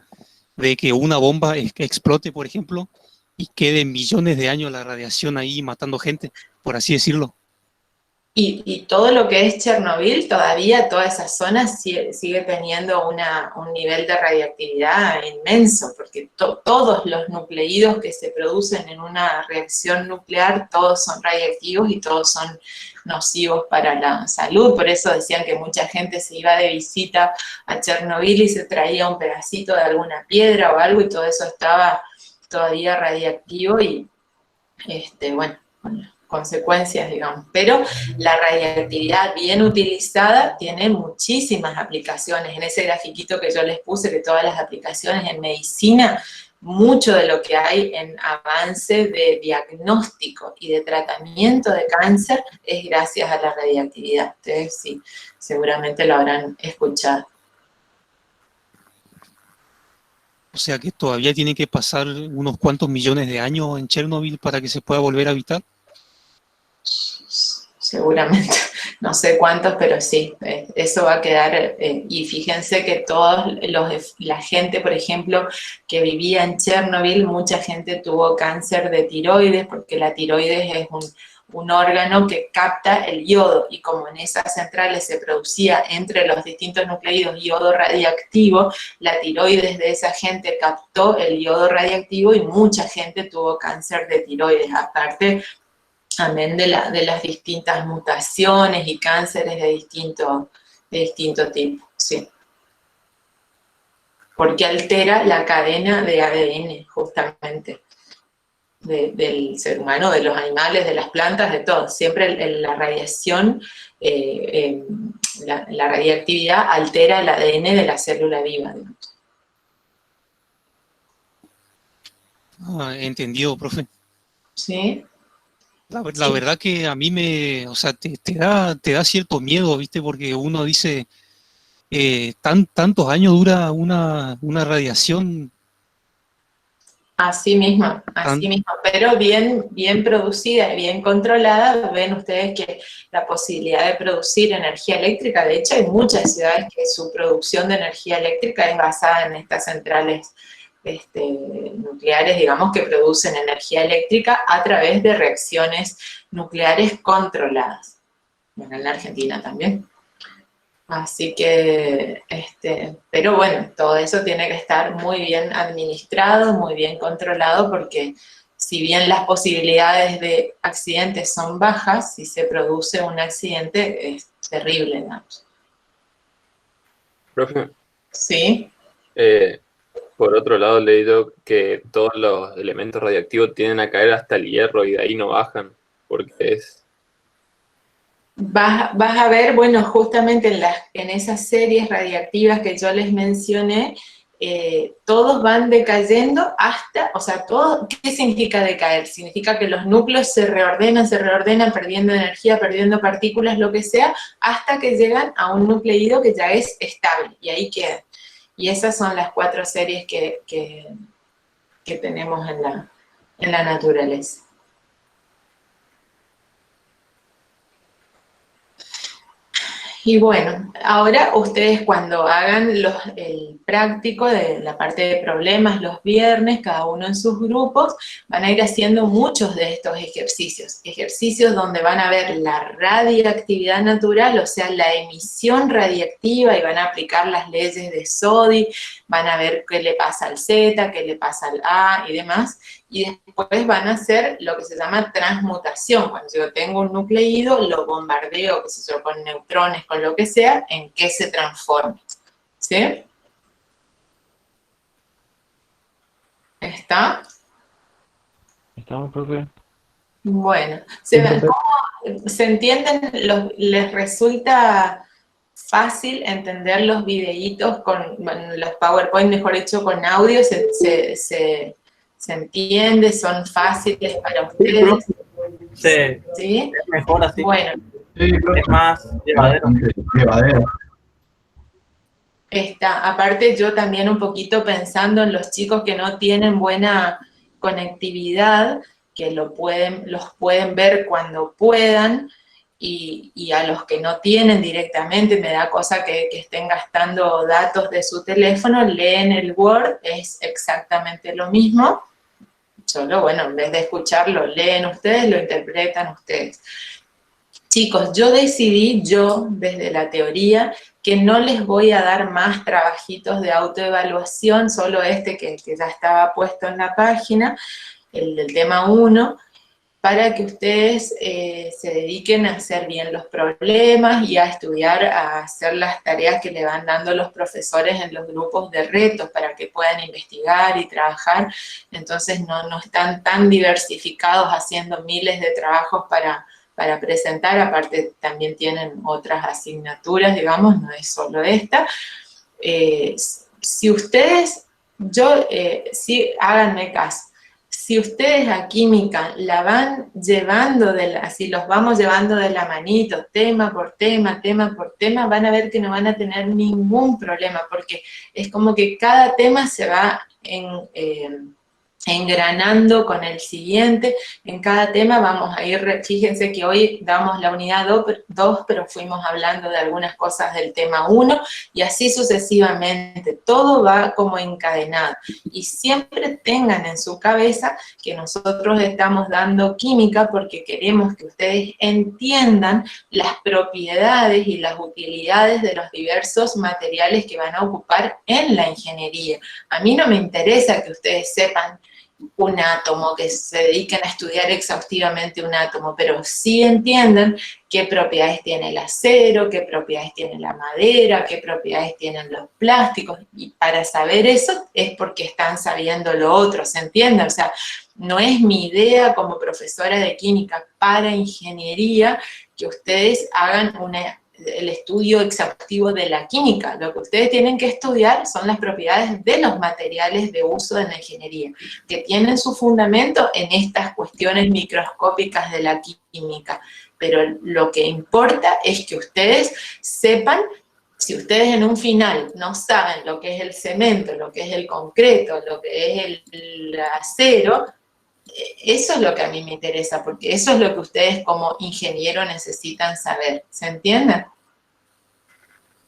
de que una bomba explote, por ejemplo, y quede millones de años la radiación ahí matando gente, por así decirlo. Y todo lo que es Chernobyl, todavía toda esa zona sigue teniendo un nivel de radiactividad inmenso, porque todos los nucleídos que se producen en una reacción nuclear, todos son radiactivos y todos son nocivos para la salud. Por eso decían que mucha gente se iba de visita a Chernobyl y se traía un pedacito de alguna piedra o algo y todo eso estaba todavía radiactivo y, bueno, consecuencias, digamos. Pero la radiactividad bien utilizada tiene muchísimas aplicaciones. En ese grafiquito que yo les puse de todas las aplicaciones en medicina, mucho de lo que hay en avance de diagnóstico y de tratamiento de cáncer es gracias a la radiactividad. Ustedes sí, seguramente lo habrán escuchado. O sea que todavía tiene que pasar unos cuantos millones de años en Chernobyl para que se pueda volver a habitar. Seguramente, no sé cuántos, pero sí, eso va a quedar, y fíjense que la gente, por ejemplo, que vivía en Chernobyl, mucha gente tuvo cáncer de tiroides, porque la tiroides es un órgano que capta el yodo, y como en esas centrales se producía entre los distintos nucleídos yodo radiactivo, la tiroides de esa gente captó el yodo radiactivo y mucha gente tuvo cáncer de tiroides, aparte amén de las distintas mutaciones y cánceres de distinto tipo, sí. Porque altera la cadena de ADN, justamente, del ser humano, de los animales, de las plantas, de todo. Siempre la radiación, la radiactividad altera el ADN de la célula viva, digamos. Entendido, profe. ¿Sí? La Sí. verdad que a mí o sea, te da cierto miedo, ¿viste? Porque uno dice, tantos años dura una radiación Así tan... mismo, pero bien producida y bien controlada, ven ustedes que la posibilidad de producir energía eléctrica, de hecho hay muchas ciudades que su producción de energía eléctrica es basada en estas centrales nucleares, digamos, que producen energía eléctrica a través de reacciones nucleares controladas. Bueno, en la Argentina también. Así que, pero bueno, todo eso tiene que estar muy bien administrado, muy bien controlado, porque si bien las posibilidades de accidentes son bajas, si se produce un accidente es terrible, digamos. Profe, ¿Sí? eh, por otro lado he leído que todos los elementos radiactivos tienden a caer hasta el hierro y de ahí no bajan, porque es... Vas a ver, bueno, justamente en esas series radiactivas que yo les mencioné, todos van decayendo hasta, o sea, todo, ¿qué significa decaer? Significa que los núcleos se reordenan, perdiendo energía, perdiendo partículas, lo que sea, hasta que llegan a un nucleido que ya es estable, y ahí quedan. Y esas son las 4 series que tenemos en la naturaleza. Y bueno, ahora ustedes cuando hagan el práctico de la parte de problemas los viernes, cada uno en sus grupos, van a ir haciendo muchos de estos ejercicios. Ejercicios donde van a ver la radiactividad natural, o sea, la emisión radiactiva, y van a aplicar las leyes de Soddy, van a ver qué le pasa al Z, qué le pasa al A y demás. Y después van a hacer lo que se llama transmutación. Cuando yo tengo un nucleido, lo bombardeo, qué sé yo, con neutrones, con lo que sea, en qué se transforma. ¿Sí? ¿Está? Estamos, profe. Bueno, ¿se entienden? ¿Les resulta fácil entender los videitos con los PowerPoint, mejor dicho, con audio? ¿Se entiende? ¿Son fáciles para ustedes? Sí, ¿Sí? es mejor así. Bueno, Es más llevadero. aparte yo también un poquito pensando en los chicos que no tienen buena conectividad, que los pueden ver cuando puedan, y a los que no tienen directamente, me da cosa que estén gastando datos de su teléfono, leen el Word, es exactamente lo mismo, solo, bueno, en vez de escucharlo, leen ustedes, lo interpretan ustedes. Chicos, yo decidí, desde la teoría, que no les voy a dar más trabajitos de autoevaluación, solo este que ya estaba puesto en la página, el del tema 1, para que ustedes se dediquen a hacer bien los problemas y a estudiar, a hacer las tareas que le van dando los profesores en los grupos de retos, para que puedan investigar y trabajar. Entonces no están tan diversificados haciendo miles de trabajos para presentar, aparte también tienen otras asignaturas, digamos, no es solo esta. Si ustedes, sí, háganme caso, si ustedes a química la van llevando, así los vamos llevando de la manito, tema por tema, van a ver que no van a tener ningún problema, porque es como que cada tema se va engranando con el siguiente. En cada tema vamos a ir, fíjense que hoy damos la unidad 2, pero fuimos hablando de algunas cosas del tema 1, y así sucesivamente, todo va como encadenado. Y siempre tengan en su cabeza que nosotros estamos dando química porque queremos que ustedes entiendan las propiedades y las utilidades de los diversos materiales que van a ocupar en la ingeniería. A mí no me interesa que ustedes sepan un átomo, que se dediquen a estudiar exhaustivamente un átomo, pero sí entiendan qué propiedades tiene el acero, qué propiedades tiene la madera, qué propiedades tienen los plásticos, y para saber eso es porque están sabiendo lo otro, ¿se entiende? O sea, no es mi idea como profesora de química para ingeniería que ustedes hagan el estudio exhaustivo de la química. Lo que ustedes tienen que estudiar son las propiedades de los materiales de uso en la ingeniería, que tienen su fundamento en estas cuestiones microscópicas de la química. Pero lo que importa es que ustedes sepan, si ustedes en un final no saben lo que es el cemento, lo que es el concreto, lo que es el acero, eso es lo que a mí me interesa, porque eso es lo que ustedes como ingeniero necesitan saber. ¿Se entiende?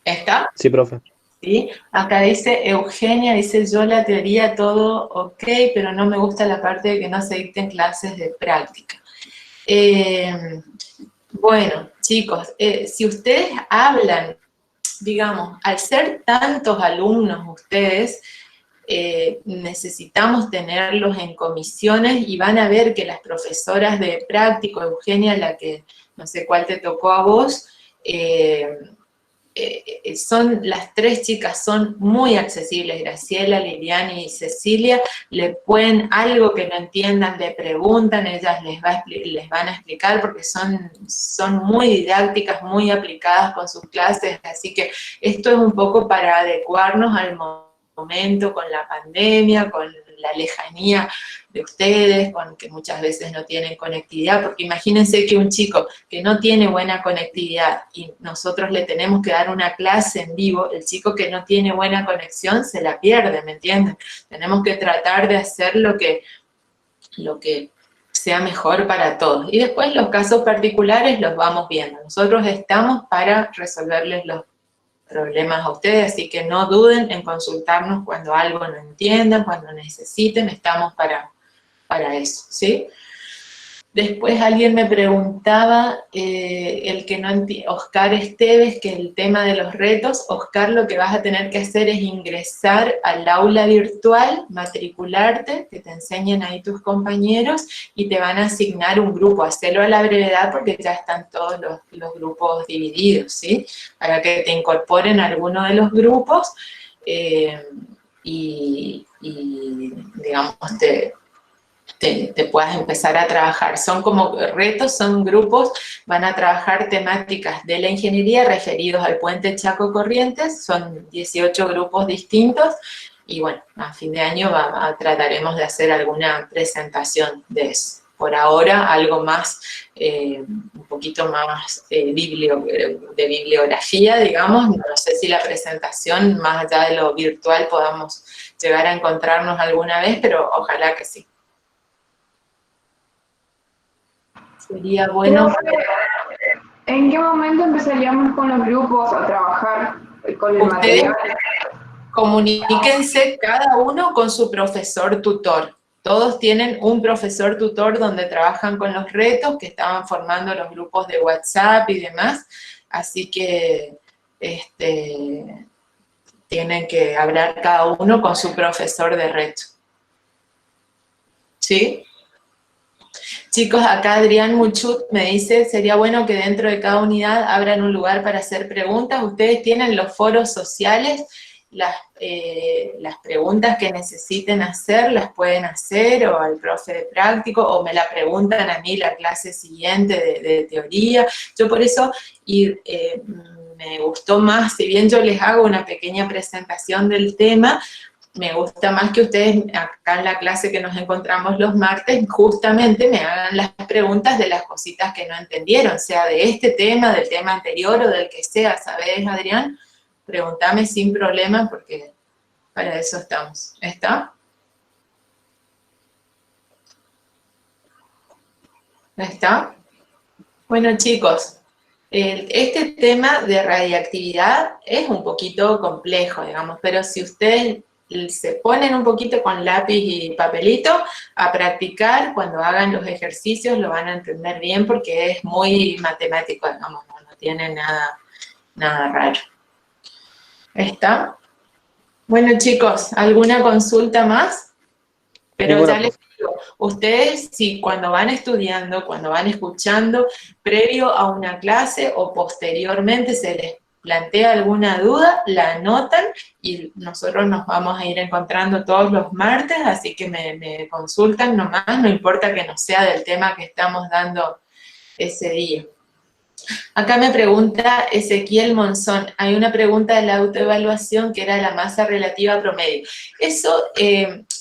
¿Está? Sí, profe. ¿Sí? Acá dice Eugenia, dice yo la teoría todo ok, pero no me gusta la parte de que no se dicten clases de práctica. Bueno, chicos, si ustedes hablan, digamos, al ser tantos alumnos ustedes, necesitamos tenerlos en comisiones, y van a ver que las profesoras de práctico, Eugenia, la que no sé cuál te tocó a vos, las tres chicas son muy accesibles, Graciela, Liliana y Cecilia, le pueden algo que no entiendan, le preguntan, ellas les van a explicar porque son muy didácticas, muy aplicadas con sus clases, así que esto es un poco para adecuarnos al momento, con la pandemia, con la lejanía de ustedes, con que muchas veces no tienen conectividad, porque imagínense que un chico que no tiene buena conectividad y nosotros le tenemos que dar una clase en vivo, el chico que no tiene buena conexión se la pierde, ¿me entienden? Tenemos que tratar de hacer lo que sea mejor para todos. Y después los casos particulares los vamos viendo. Nosotros estamos para resolverles los problemas a ustedes, así que no duden en consultarnos cuando algo no entiendan, cuando necesiten, estamos para eso, ¿sí? Después alguien me preguntaba, Oscar Esteves, que el tema de los retos. Oscar, lo que vas a tener que hacer es ingresar al aula virtual, matricularte, que te enseñen ahí tus compañeros, y te van a asignar un grupo. Hacelo a la brevedad porque ya están todos los grupos divididos, ¿sí? Para que te incorporen a alguno de los grupos y digamos, te puedas empezar a trabajar. Son como retos, son grupos, van a trabajar temáticas de la ingeniería referidos al puente Chaco Corrientes, son 18 grupos distintos, y bueno, a fin de año trataremos de hacer alguna presentación de eso. Por ahora, algo más, un poquito más de bibliografía, digamos. No sé si la presentación, más allá de lo virtual, podamos llegar a encontrarnos alguna vez, pero ojalá que sí. Sería bueno. ¿En qué momento empezaríamos con los grupos a trabajar con el material? Comuníquense cada uno con su profesor tutor. Todos tienen un profesor tutor donde trabajan con los retos, que estaban formando los grupos de WhatsApp y demás. Así que tienen que hablar cada uno con su profesor de reto. ¿Sí? Chicos, acá Adrián Muchut me dice, sería bueno que dentro de cada unidad abran un lugar para hacer preguntas. Ustedes tienen los foros sociales, las preguntas que necesiten hacer, las pueden hacer, o al profe de práctico, o me la preguntan a mí la clase siguiente de teoría. Yo por eso, me gustó más, si bien yo les hago una pequeña presentación del tema, me gusta más que ustedes acá en la clase que nos encontramos los martes, justamente me hagan las preguntas de las cositas que no entendieron, sea de este tema, del tema anterior o del que sea, ¿sabes, Adrián? Pregúntame sin problema porque para eso estamos. ¿Está? ¿Está? Bueno, chicos, este tema de radiactividad es un poquito complejo, digamos, pero si ustedes se ponen un poquito con lápiz y papelito a practicar, cuando hagan los ejercicios lo van a entender bien porque es muy matemático, digamos, no tiene nada raro. ¿Está? Bueno, chicos, ¿alguna consulta más? Pero ya les digo, ustedes si cuando van estudiando, cuando van escuchando, previo a una clase o posteriormente se les plantea alguna duda, la anotan y nosotros nos vamos a ir encontrando todos los martes, así que me consultan nomás, no importa que no sea del tema que estamos dando ese día. Acá me pregunta Ezequiel Monzón, hay una pregunta de la autoevaluación que era la masa relativa promedio. Eso,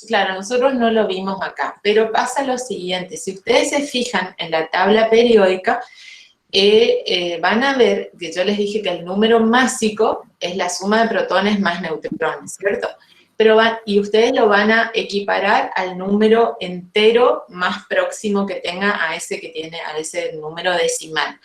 claro, nosotros no lo vimos acá, pero pasa lo siguiente, si ustedes se fijan en la tabla periódica, van a ver que yo les dije que el número másico es la suma de protones más neutrones, ¿cierto? Y ustedes lo van a equiparar al número entero más próximo que tenga a ese número decimal.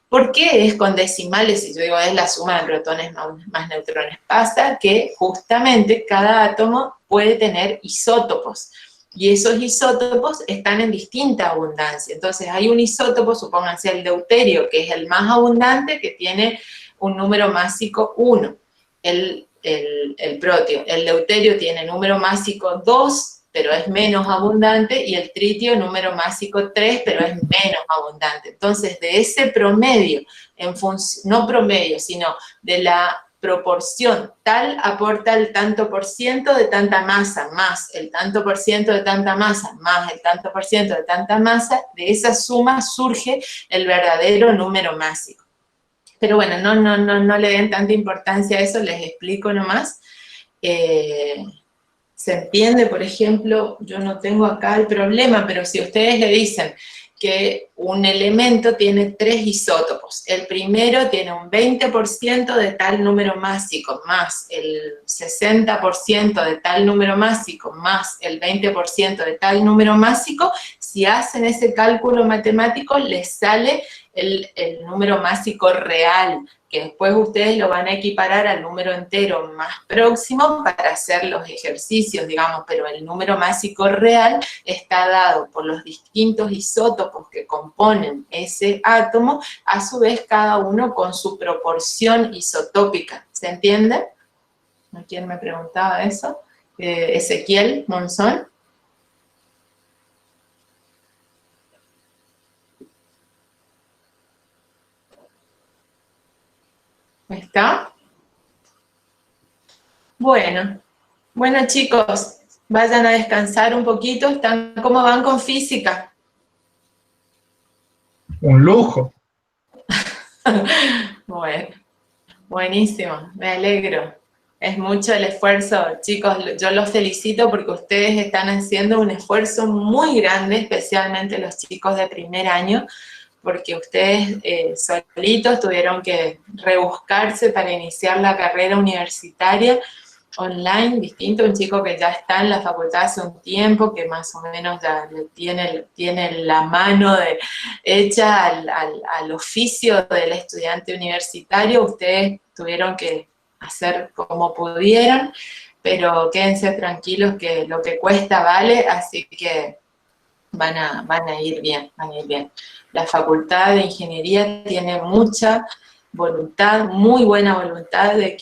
¿Por qué es con decimales? Si yo digo es la suma de protones más neutrones. Pasa que justamente cada átomo puede tener isótopos. Y esos isótopos están en distinta abundancia. Entonces hay un isótopo, supónganse el deuterio, que es el más abundante, que tiene un número másico 1, el proteo. El deuterio tiene número másico 2, pero es menos abundante, y el tritio, número másico 3, pero es menos abundante. Entonces, de ese promedio, no promedio, sino de la proporción, tal aporta el tanto por ciento de tanta masa, más el tanto por ciento de tanta masa, más el tanto por ciento de tanta masa, de esa suma surge el verdadero número másico. Pero bueno, no le den tanta importancia a eso, les explico nomás. Se entiende, por ejemplo, yo no tengo acá el problema, pero si ustedes le dicen que un elemento tiene 3 isótopos, el primero tiene un 20% de tal número másico, más el 60% de tal número másico, más el 20% de tal número másico, si hacen ese cálculo matemático, les sale el número másico real, que después ustedes lo van a equiparar al número entero más próximo para hacer los ejercicios, digamos, pero el número másico real está dado por los distintos isótopos que componen ese átomo, a su vez cada uno con su proporción isotópica. ¿Se entiende? ¿Quién me preguntaba eso? Ezequiel Monzón. ¿Está? Bueno, chicos, vayan a descansar un poquito. ¿Cómo van con física? Un lujo. Bueno, buenísimo, me alegro. Es mucho el esfuerzo, chicos, yo los felicito porque ustedes están haciendo un esfuerzo muy grande, especialmente los chicos de primer año, porque ustedes solitos tuvieron que rebuscarse para iniciar la carrera universitaria online, distinto a un chico que ya está en la facultad hace un tiempo, que más o menos ya tiene la mano hecha al oficio del estudiante universitario. Ustedes tuvieron que hacer como pudieron, pero quédense tranquilos que lo que cuesta vale, así que van a ir bien, La Facultad de Ingeniería tiene mucha voluntad, muy buena voluntad de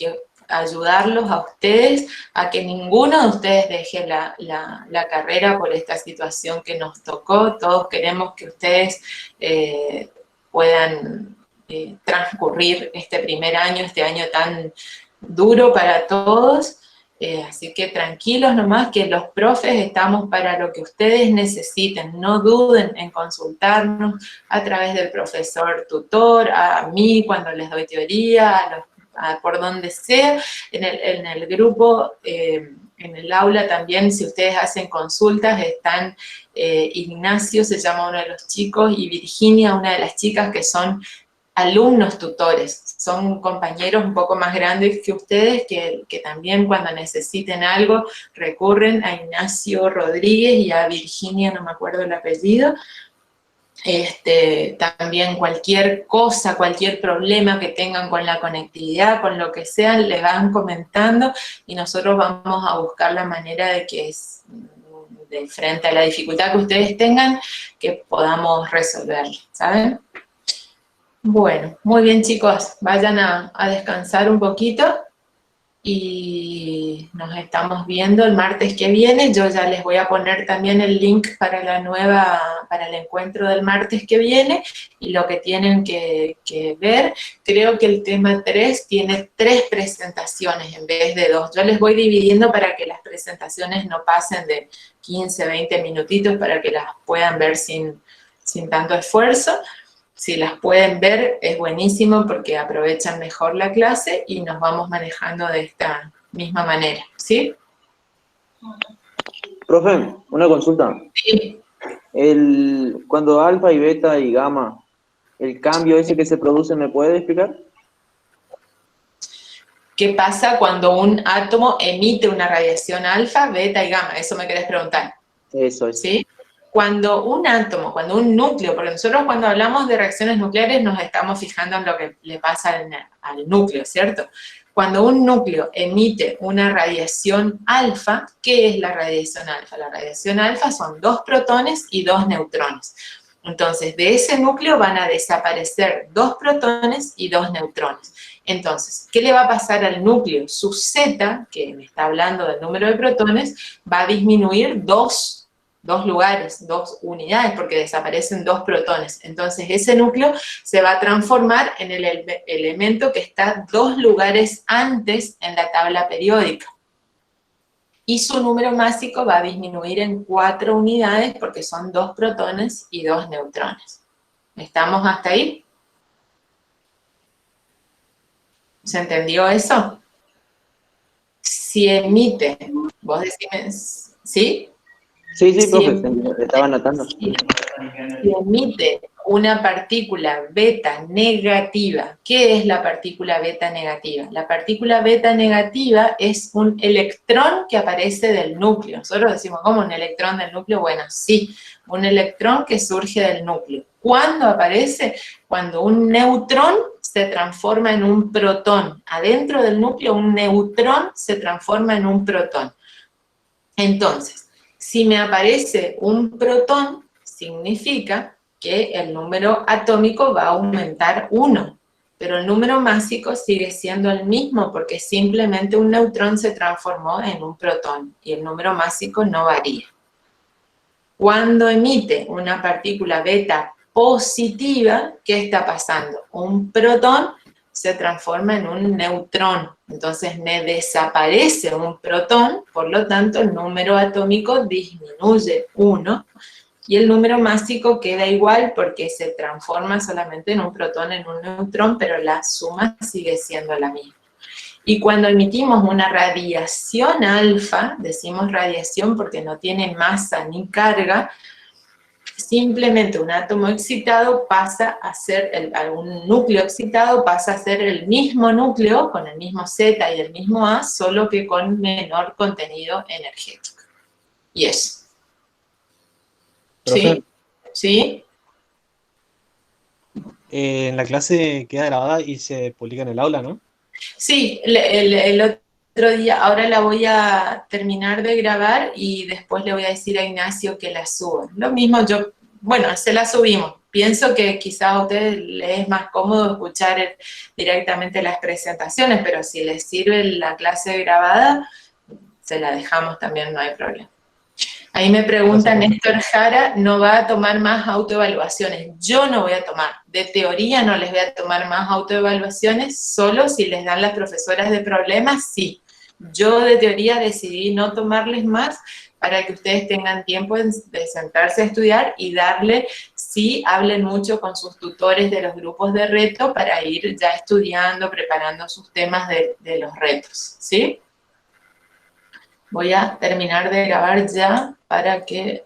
ayudarlos a ustedes, a que ninguno de ustedes deje la carrera por esta situación que nos tocó. Todos queremos que ustedes puedan transcurrir este primer año, este año tan duro para todos. Así que tranquilos nomás, que los profes estamos para lo que ustedes necesiten. No duden en consultarnos a través del profesor tutor, a mí cuando les doy teoría, por donde sea, en el grupo, en el aula también, si ustedes hacen consultas, están Ignacio, se llama uno de los chicos, y Virginia, una de las chicas, que son alumnos tutores, son compañeros un poco más grandes que ustedes, que también cuando necesiten algo recurren a Ignacio Rodríguez y a Virginia, no me acuerdo el apellido. También cualquier cosa, cualquier problema que tengan con la conectividad, con lo que sea, le van comentando y nosotros vamos a buscar la manera de que de frente a la dificultad que ustedes tengan, que podamos resolver, ¿saben? Bueno, muy bien chicos, vayan a descansar un poquito y nos estamos viendo el martes que viene. Yo ya les voy a poner también el link para el encuentro del martes que viene, y lo que tienen que ver, creo que el tema 3 tiene 3 presentaciones en vez de 2. Yo les voy dividiendo para que las presentaciones no pasen de 15, 20 minutitos, para que las puedan ver sin tanto esfuerzo. Si las pueden ver, es buenísimo porque aprovechan mejor la clase y nos vamos manejando de esta misma manera, ¿sí? Profe, una consulta. Sí. Cuando alfa y beta y gamma, el cambio ese que se produce, ¿me puede explicar? ¿Qué pasa cuando un átomo emite una radiación alfa, beta y gamma? Eso me querés preguntar. Eso es. ¿Sí? Cuando un átomo, cuando un núcleo, porque nosotros cuando hablamos de reacciones nucleares nos estamos fijando en lo que le pasa al núcleo, ¿cierto? Cuando un núcleo emite una radiación alfa, ¿qué es la radiación alfa? La radiación alfa son 2 protones y 2 neutrones. Entonces, de ese núcleo van a desaparecer 2 protones y 2 neutrones. Entonces, ¿qué le va a pasar al núcleo? Su Z, que me está hablando del número de protones, va a disminuir dos lugares, 2 unidades, porque desaparecen 2 protones. Entonces, ese núcleo se va a transformar en el elemento que está 2 lugares antes en la tabla periódica. Y su número másico va a disminuir en 4 unidades, porque son 2 protones y 2 neutrones. ¿Estamos hasta ahí? ¿Se entendió eso? Si emite, vos decime, ¿sí? Sí, Si profe, emite, estaba anotando. si emite una partícula beta negativa, ¿qué es la partícula beta negativa? La partícula beta negativa es un electrón que aparece del núcleo. Nosotros decimos, ¿cómo un electrón del núcleo? Bueno, sí, un electrón que surge del núcleo. ¿Cuándo aparece? Cuando un neutrón se transforma en un protón. Adentro del núcleo, un neutrón se transforma en un protón. Entonces, si me aparece un protón, significa que el número atómico va a aumentar 1, pero el número másico sigue siendo el mismo, porque simplemente un neutrón se transformó en un protón, y el número másico no varía. Cuando emite una partícula beta positiva, ¿qué está pasando? Un protón se transforma en un neutrón, entonces me desaparece un protón, por lo tanto el número atómico disminuye 1, y el número másico queda igual porque se transforma solamente en un protón, en un neutrón, pero la suma sigue siendo la misma. Y cuando emitimos una radiación alfa, decimos radiación porque no tiene masa ni carga, simplemente un átomo excitado pasa a ser, un núcleo excitado pasa a ser el mismo núcleo, con el mismo Z y el mismo A, solo que con menor contenido energético. Y eso. ¿Sí? ¿Sí? En la clase queda grabada y se publica en el aula, ¿no? Sí, el otro día, ahora la voy a terminar de grabar y después le voy a decir a Ignacio que la suba. Lo mismo bueno, se la subimos. Pienso que quizás a ustedes les es más cómodo escuchar directamente las presentaciones, pero si les sirve la clase grabada, se la dejamos también, no hay problema. Ahí me pregunta Néstor Jara, ¿no va a tomar más autoevaluaciones? Yo no voy a tomar, de teoría no les voy a tomar más autoevaluaciones, solo si les dan las profesoras de problemas, sí. Yo de teoría decidí no tomarles más para que ustedes tengan tiempo de sentarse a estudiar y darle, sí, hablen mucho con sus tutores de los grupos de reto para ir ya estudiando, preparando sus temas de los retos, ¿sí? Voy a terminar de grabar ya para que